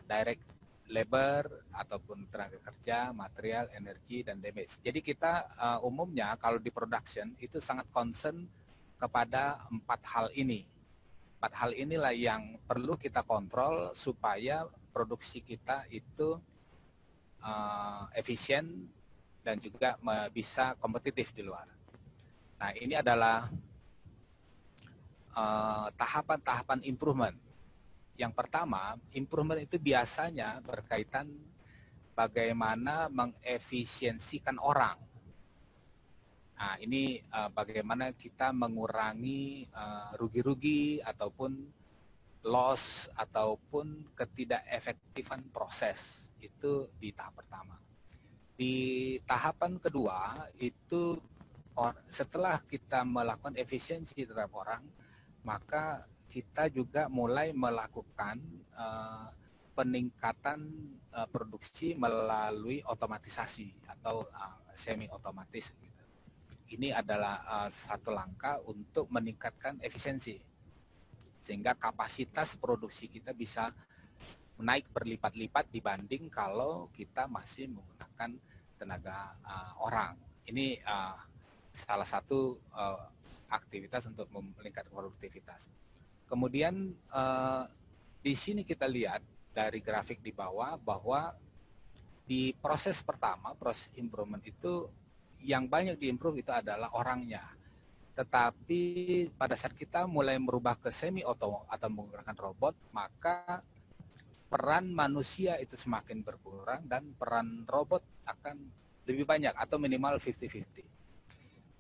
direct labor ataupun tenaga kerja, material, energi, dan damage. Jadi kita umumnya kalau di production itu sangat concern kepada 4 hal ini. 4 hal inilah yang perlu kita kontrol supaya produksi kita itu efisien dan juga bisa kompetitif di luar. Nah, ini adalah tahapan-tahapan improvement. Yang pertama, improvement itu biasanya berkaitan bagaimana mengefisiensikan orang. Nah, ini bagaimana kita mengurangi rugi-rugi ataupun loss ataupun ketidakefektifan proses. Itu di tahap pertama. Di tahapan kedua itu setelah kita melakukan efisiensi terhadap orang, maka kita juga mulai melakukan peningkatan produksi melalui otomatisasi atau semi otomatis. Gitu. Ini adalah satu langkah untuk meningkatkan efisiensi, sehingga kapasitas produksi kita bisa naik berlipat-lipat dibanding kalau kita masih menggunakan tenaga orang. Ini salah satu aktivitas untuk meningkatkan produktivitas. Kemudian di sini kita lihat dari grafik di bawah bahwa di proses pertama, proses improvement itu yang banyak diimprove itu adalah orangnya. Tetapi pada saat kita mulai merubah ke semi auto atau menggunakan robot, maka peran manusia itu semakin berkurang dan peran robot akan lebih banyak atau minimal 50-50.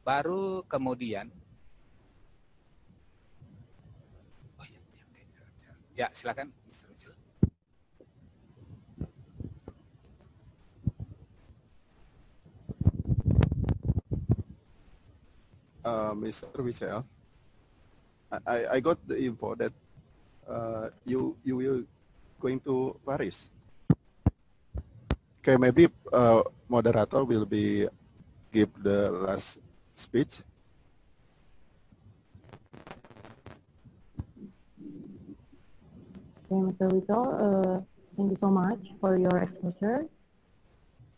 Baru kemudian ya, silakan Mr. Mitchell. Mr. Michel, I got the info that you will going to Paris. Okay, maybe moderator will be give the last speech. Okay, Mr. Rizal, thank you so much for your exposure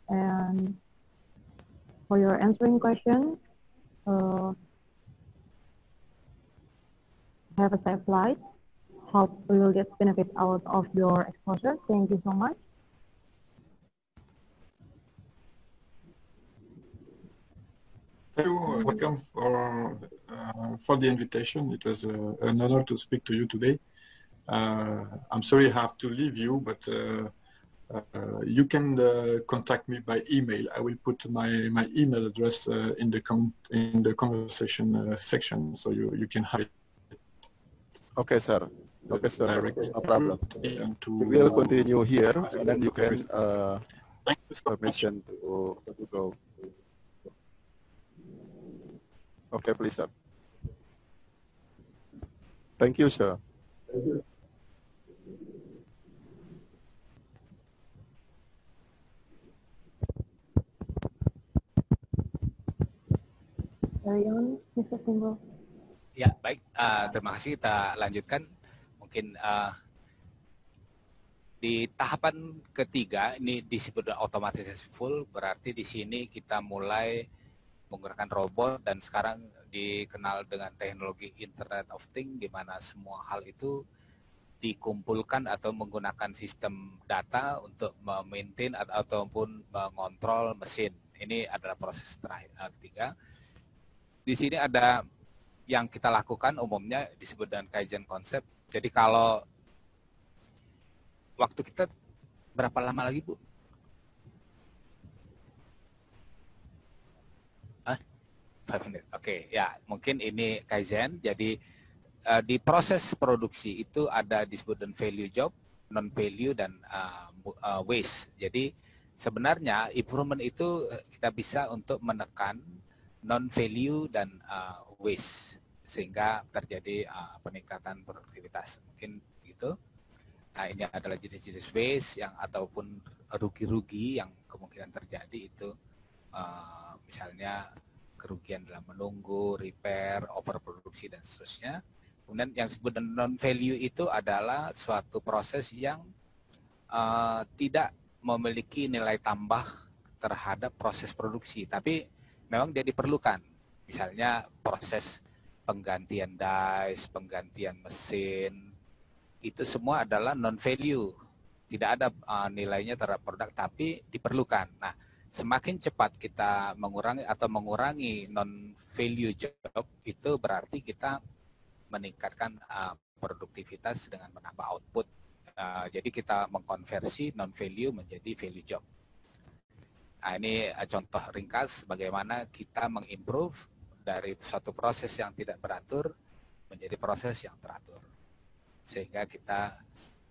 and for your answering question. Have a safe flight. Hope we will get benefit out of your exposure. Thank you so much. Thank you. Welcome for the invitation. It was an honor to speak to you today. I'm sorry I have to leave you, but you can contact me by email. I will put my email address in the conversation section, so you can have it. Okay, sir. Okay, sir. No problem. We will continue here, and then you can thank you so permission to go. Okay, please, sir. Thank you, sir. Thank you. Carry on, Mr. Timbul. Ya, baik. Terima kasih. Kita lanjutkan. Mungkin di tahapan ketiga ini disebut otomatisasi full. Berarti di sini kita mulai menggunakan robot dan sekarang dikenal dengan teknologi Internet of Things, di mana semua hal itu dikumpulkan atau menggunakan sistem data untuk memaintain ataupun mengontrol mesin. Ini adalah proses terakhir ketiga. Di sini ada yang kita lakukan umumnya disebut dengan Kaizen konsep. Jadi kalau waktu kita berapa lama lagi, Bu? 5 menit. Oke, ya mungkin ini Kaizen. Jadi di proses produksi itu ada disebut dengan value job, non value dan waste. Jadi sebenarnya improvement itu kita bisa untuk menekan non value dan waste sehingga terjadi peningkatan produktivitas. Mungkin gitu. Nah, ini adalah jenis-jenis waste yang ataupun rugi-rugi yang kemungkinan terjadi itu misalnya kerugian dalam menunggu, repair, overproduksi dan seterusnya. Kemudian yang disebut non value itu adalah suatu proses yang tidak memiliki nilai tambah terhadap proses produksi, tapi memang dia diperlukan. Misalnya proses penggantian dies, penggantian mesin, itu semua adalah non value, tidak ada nilainya terhadap produk, tapi diperlukan. Nah, semakin cepat kita mengurangi non value job, itu berarti kita meningkatkan produktivitas dengan menambah output. Jadi kita mengkonversi non value menjadi value job. Nah, ini contoh ringkas bagaimana kita mengimprove dari suatu proses yang tidak beratur menjadi proses yang teratur, sehingga kita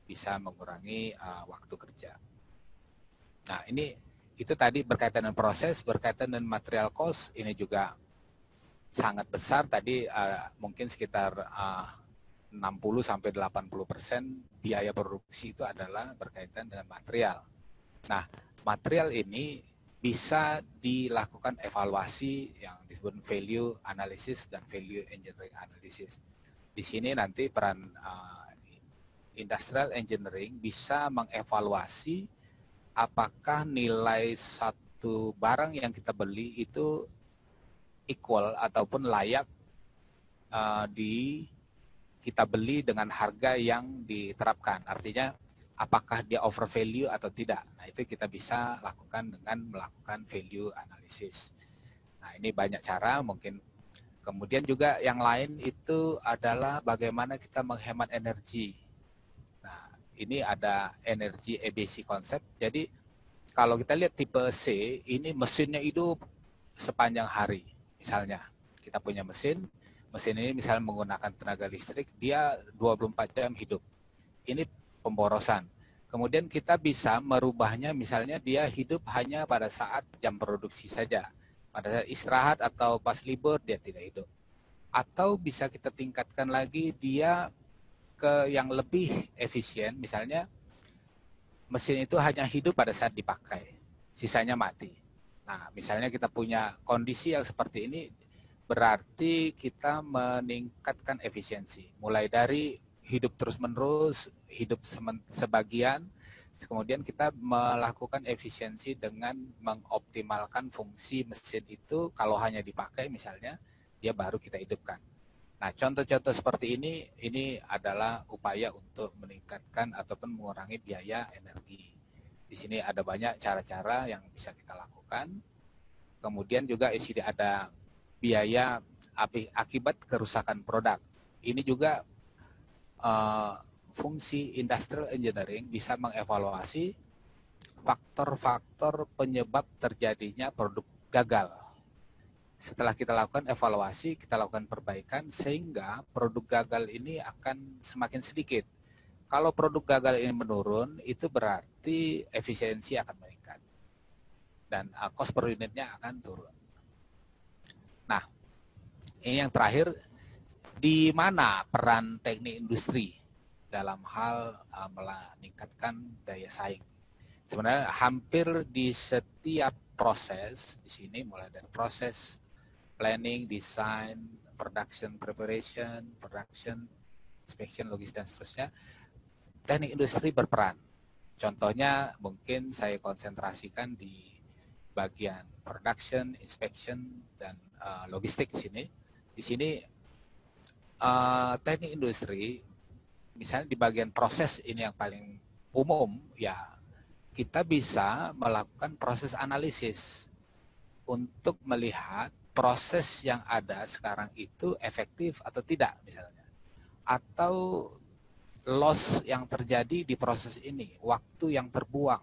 bisa mengurangi waktu kerja. Nah, itu tadi berkaitan dengan proses, berkaitan dengan material cost, ini juga sangat besar. Tadi mungkin sekitar 60-80% biaya produksi itu adalah berkaitan dengan material. Nah, material ini bisa dilakukan evaluasi yang disebut value analysis dan value engineering analysis. Di sini nanti peran industrial engineering bisa mengevaluasi apakah nilai satu barang yang kita beli itu equal ataupun layak kita beli dengan harga yang diterapkan. Artinya apakah dia over value atau tidak. Nah, itu kita bisa lakukan dengan melakukan value analysis. Nah, ini banyak cara mungkin. Kemudian juga yang lain itu adalah bagaimana kita menghemat energi. Nah, ini ada energi efficiency konsep. Jadi kalau kita lihat tipe C, ini mesinnya hidup sepanjang hari. Misalnya kita punya mesin ini misalnya menggunakan tenaga listrik, dia 24 jam hidup. Ini pemborosan. Kemudian kita bisa merubahnya, misalnya dia hidup hanya pada saat jam produksi saja. Pada saat istirahat atau pas libur dia tidak hidup. Atau bisa kita tingkatkan lagi dia ke yang lebih efisien, misalnya mesin itu hanya hidup pada saat dipakai, sisanya mati. Nah, misalnya kita punya kondisi yang seperti ini, berarti kita meningkatkan efisiensi. Mulai dari hidup terus-menerus, hidup sebagian, kemudian kita melakukan efisiensi dengan mengoptimalkan fungsi mesin itu. Kalau hanya dipakai misalnya, dia baru kita hidupkan. Nah, contoh-contoh seperti ini adalah upaya untuk meningkatkan ataupun mengurangi biaya energi. Di sini ada banyak cara-cara yang bisa kita lakukan. Kemudian juga di sini ada biaya akibat kerusakan produk. Ini juga fungsi industrial engineering bisa mengevaluasi faktor-faktor penyebab terjadinya produk gagal. Setelah kita lakukan evaluasi, kita lakukan perbaikan sehingga produk gagal ini akan semakin sedikit. Kalau produk gagal ini menurun, itu berarti efisiensi akan meningkat dan cost per unitnya akan turun. Nah, ini yang terakhir, di mana peran teknik industri dalam hal meningkatkan daya saing? Sebenarnya hampir di setiap proses di sini, mulai dari proses planning, design, production preparation, production, inspection, logistik dan seterusnya, teknik industri berperan. Contohnya mungkin saya konsentrasikan di bagian production, inspection, dan logistik di sini. Di sini teknik industri, misalnya di bagian proses ini yang paling umum, ya kita bisa melakukan proses analisis. untuk melihat proses yang ada sekarang itu efektif atau tidak misalnya. Atau loss yang terjadi di proses ini, waktu yang terbuang,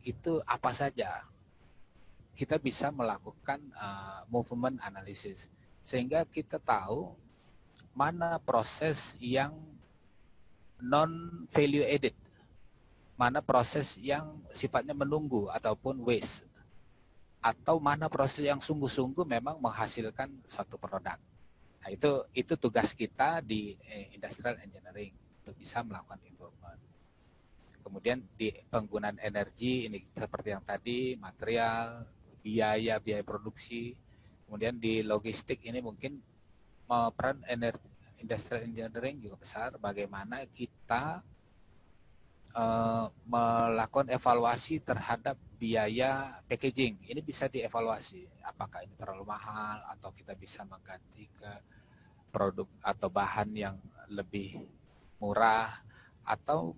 itu apa saja. Kita bisa melakukan movement analysis. Sehingga kita tahu mana proses yang non-value added, mana proses yang sifatnya menunggu ataupun waste, atau mana proses yang sungguh-sungguh memang menghasilkan suatu produk. Nah, itu tugas kita di industrial engineering untuk bisa melakukan improvement. Kemudian di penggunaan energi ini seperti yang tadi, material, biaya produksi. Kemudian di logistik ini mungkin peran industrial engineering juga besar. Bagaimana kita melakukan evaluasi terhadap biaya packaging. Ini bisa dievaluasi. Apakah ini terlalu mahal atau kita bisa mengganti ke produk atau bahan yang lebih murah atau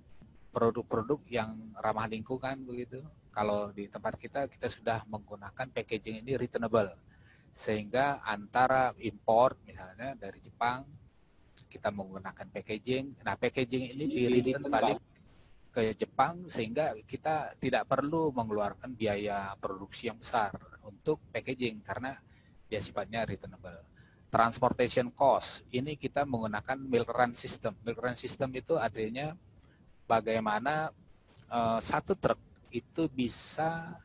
produk-produk yang ramah lingkungan begitu. Kalau di tempat kita sudah menggunakan packaging ini returnable. Sehingga antara import misalnya dari Jepang kita menggunakan packaging. Nah, packaging ini di-return balik ke Jepang sehingga kita tidak perlu mengeluarkan biaya produksi yang besar untuk packaging karena dia sifatnya returnable. Transportation cost, ini kita menggunakan milk run system. Milk run system itu artinya bagaimana satu truk itu bisa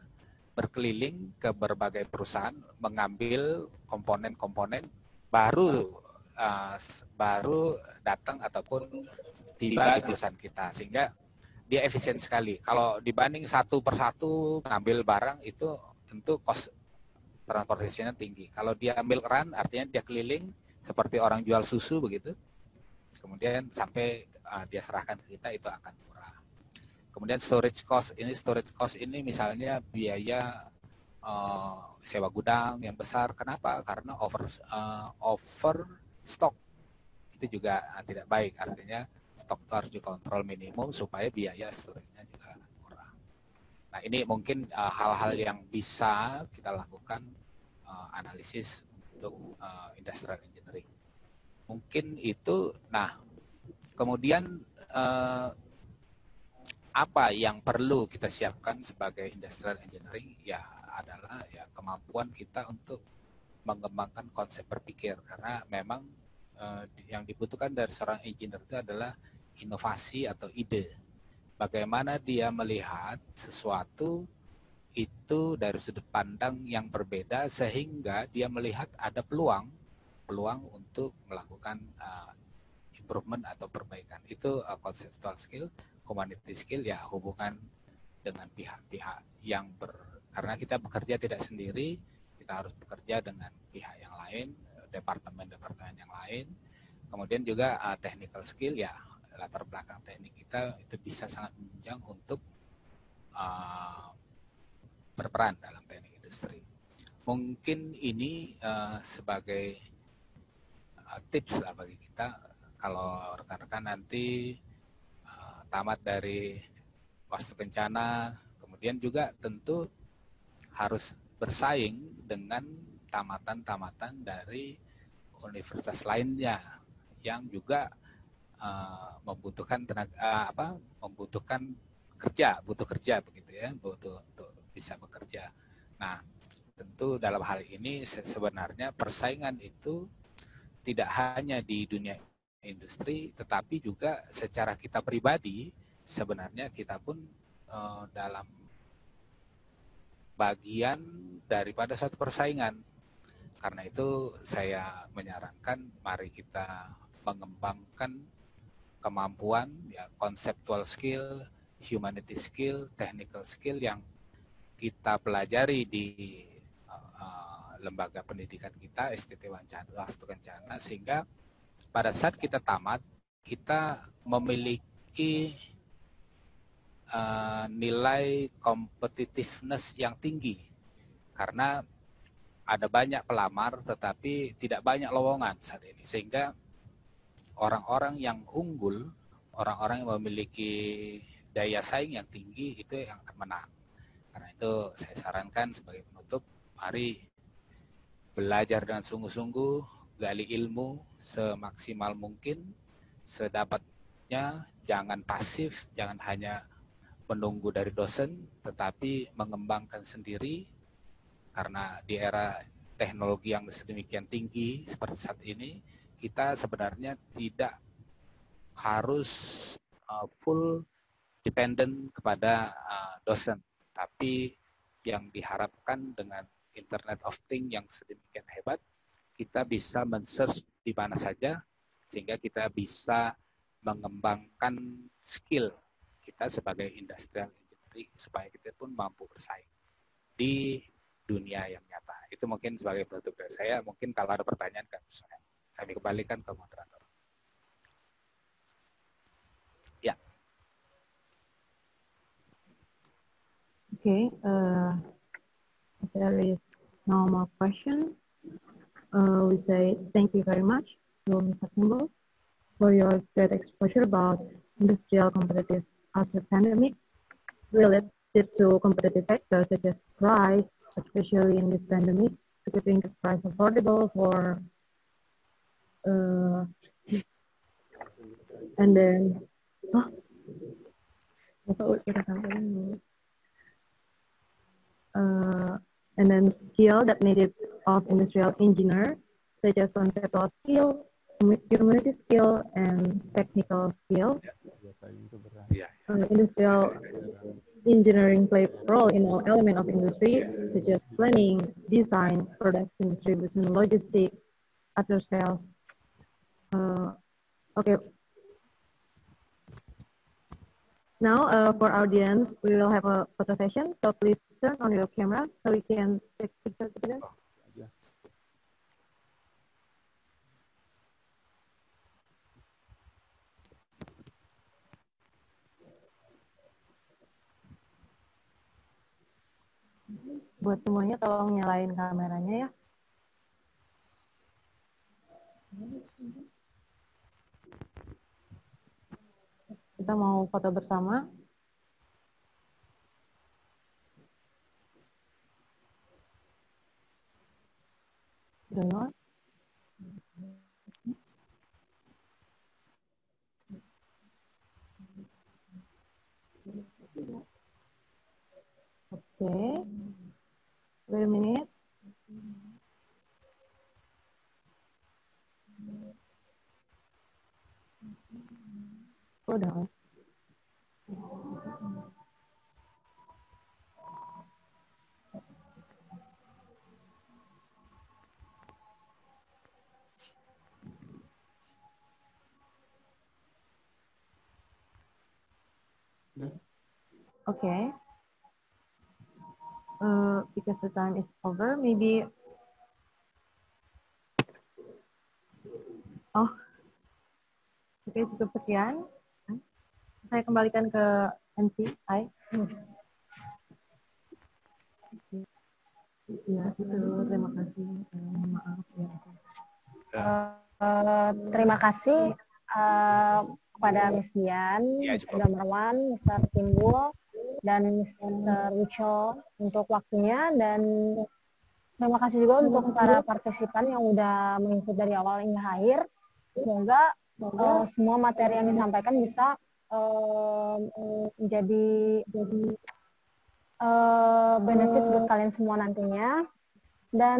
berkeliling ke berbagai perusahaan mengambil komponen-komponen baru datang ataupun tiba di perusahaan kita sehingga dia efisien sekali. Kalau dibanding satu persatu ngambil barang itu tentu cost transportasinya tinggi. Kalau dia milk run artinya dia keliling seperti orang jual susu begitu. Kemudian sampai dia serahkan ke kita itu akan murah. Kemudian storage cost ini misalnya biaya sewa gudang yang besar. Kenapa? Karena over stock itu juga tidak baik. Artinya stok itu harus dikontrol minimum supaya biaya storage-nya juga murah. Nah, ini mungkin hal-hal yang bisa kita lakukan analisis untuk industrial engineering. Mungkin itu. Nah, kemudian apa yang perlu kita siapkan sebagai industrial engineering ya adalah ya kemampuan kita untuk mengembangkan konsep berpikir karena memang yang dibutuhkan dari seorang engineer itu adalah inovasi atau ide. Bagaimana dia melihat sesuatu itu dari sudut pandang yang berbeda sehingga dia melihat ada peluang untuk melakukan improvement atau perbaikan. Itu conceptual skill, humanity skill ya hubungan dengan pihak-pihak yang karena kita bekerja tidak sendiri, kita harus bekerja dengan pihak yang lain, departemen-departemen yang lain. Kemudian juga technical skill ya latar belakang teknik kita itu bisa sangat menunjang untuk berperan dalam teknik industri. Mungkin ini sebagai tips lah bagi kita kalau rekan-rekan nanti tamat dari wastu kencana, kemudian juga tentu harus bersaing dengan tamatan-tamatan dari universitas lainnya yang juga membutuhkan butuh kerja begitu ya, butuh untuk bisa bekerja. Nah, tentu dalam hal ini sebenarnya persaingan itu tidak hanya di dunia industri, tetapi juga secara kita pribadi sebenarnya kita pun dalam bagian daripada suatu persaingan. Karena itu saya menyarankan mari kita mengembangkan kemampuan ya conceptual skill, humanity skill, technical skill yang kita pelajari di lembaga pendidikan kita STT Wastu Kencana sehingga pada saat kita tamat kita memiliki nilai competitiveness yang tinggi karena ada banyak pelamar tetapi tidak banyak lowongan saat ini sehingga orang-orang yang unggul, orang-orang yang memiliki daya saing yang tinggi itu yang akan menang. Karena itu saya sarankan sebagai penutup Mari belajar dengan sungguh-sungguh, gali ilmu semaksimal mungkin, sedapatnya, jangan pasif, jangan hanya menunggu dari dosen, tetapi mengembangkan sendiri, karena di era teknologi yang sedemikian tinggi seperti saat ini, kita sebenarnya tidak harus full dependent kepada dosen, tapi yang diharapkan dengan Internet of Things yang sedemikian hebat, kita bisa men-search di mana saja, sehingga kita bisa mengembangkan skill kita sebagai industrial engineering, supaya kita pun mampu bersaing di dunia yang nyata. Itu mungkin sebagai penutup dari saya. Mungkin kalau ada pertanyaan, kami kembalikan ke moderator. Ya. Okay. If there is no more question, we say thank you very much to Mr. Kimball for your great exposure about industrial competitive after pandemic related to competitive factors such as price, especially in this pandemic, to keeping the price affordable for and then and then skill that needed of industrial engineer, such as conceptual skill, community skill, and technical skill. Industrial engineering play a role in all elements of industry, such as planning, design, production, distribution, logistics, after sales. Okay. Now, for audience, we will have a photo session. So please turn on your camera so we can take pictures together. Buat semuanya, tolong nyalain kameranya ya. Kita mau foto bersama. Donor. Okay. Wait a minute. Udah. Okay. Because the time is over, maybe. Oh, oke, cukup sekian. Saya kembalikan ke MC. Hai. Ya, itu. Terima kasih. Maaf ya. Terima kasih kepada Miss Dian, Mr. Marwan, Mr. Timbul, dan Mr. Wicho untuk waktunya, dan terima kasih juga untuk para partisipan yang udah mengikuti dari awal hingga akhir. Semoga semua materi yang disampaikan bisa menjadi benefit buat kalian semua nantinya. Dan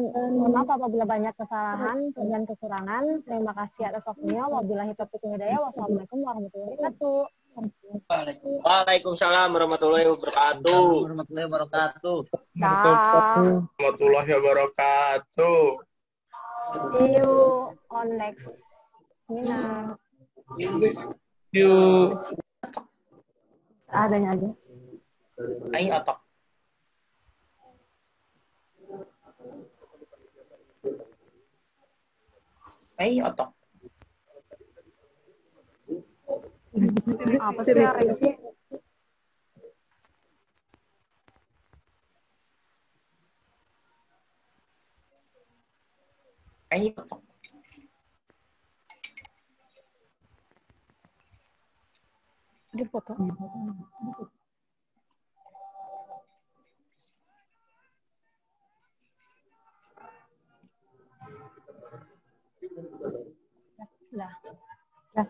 mohon maaf apabila banyak kesalahan dan kekurangan. Terima kasih atas waktunya. Wabillahi taufiq wal hidayah. Wassalamualaikum warahmatullahi wabarakatuh. Waalaikumsalam warahmatullahi wabarakatuh. Warahmatullahi wabarakatuh. See you on next seminar. Adanya aja. Aing otak. Otak. Apa sih Resi? Otak. Di foto. Iya. Dah. Dah.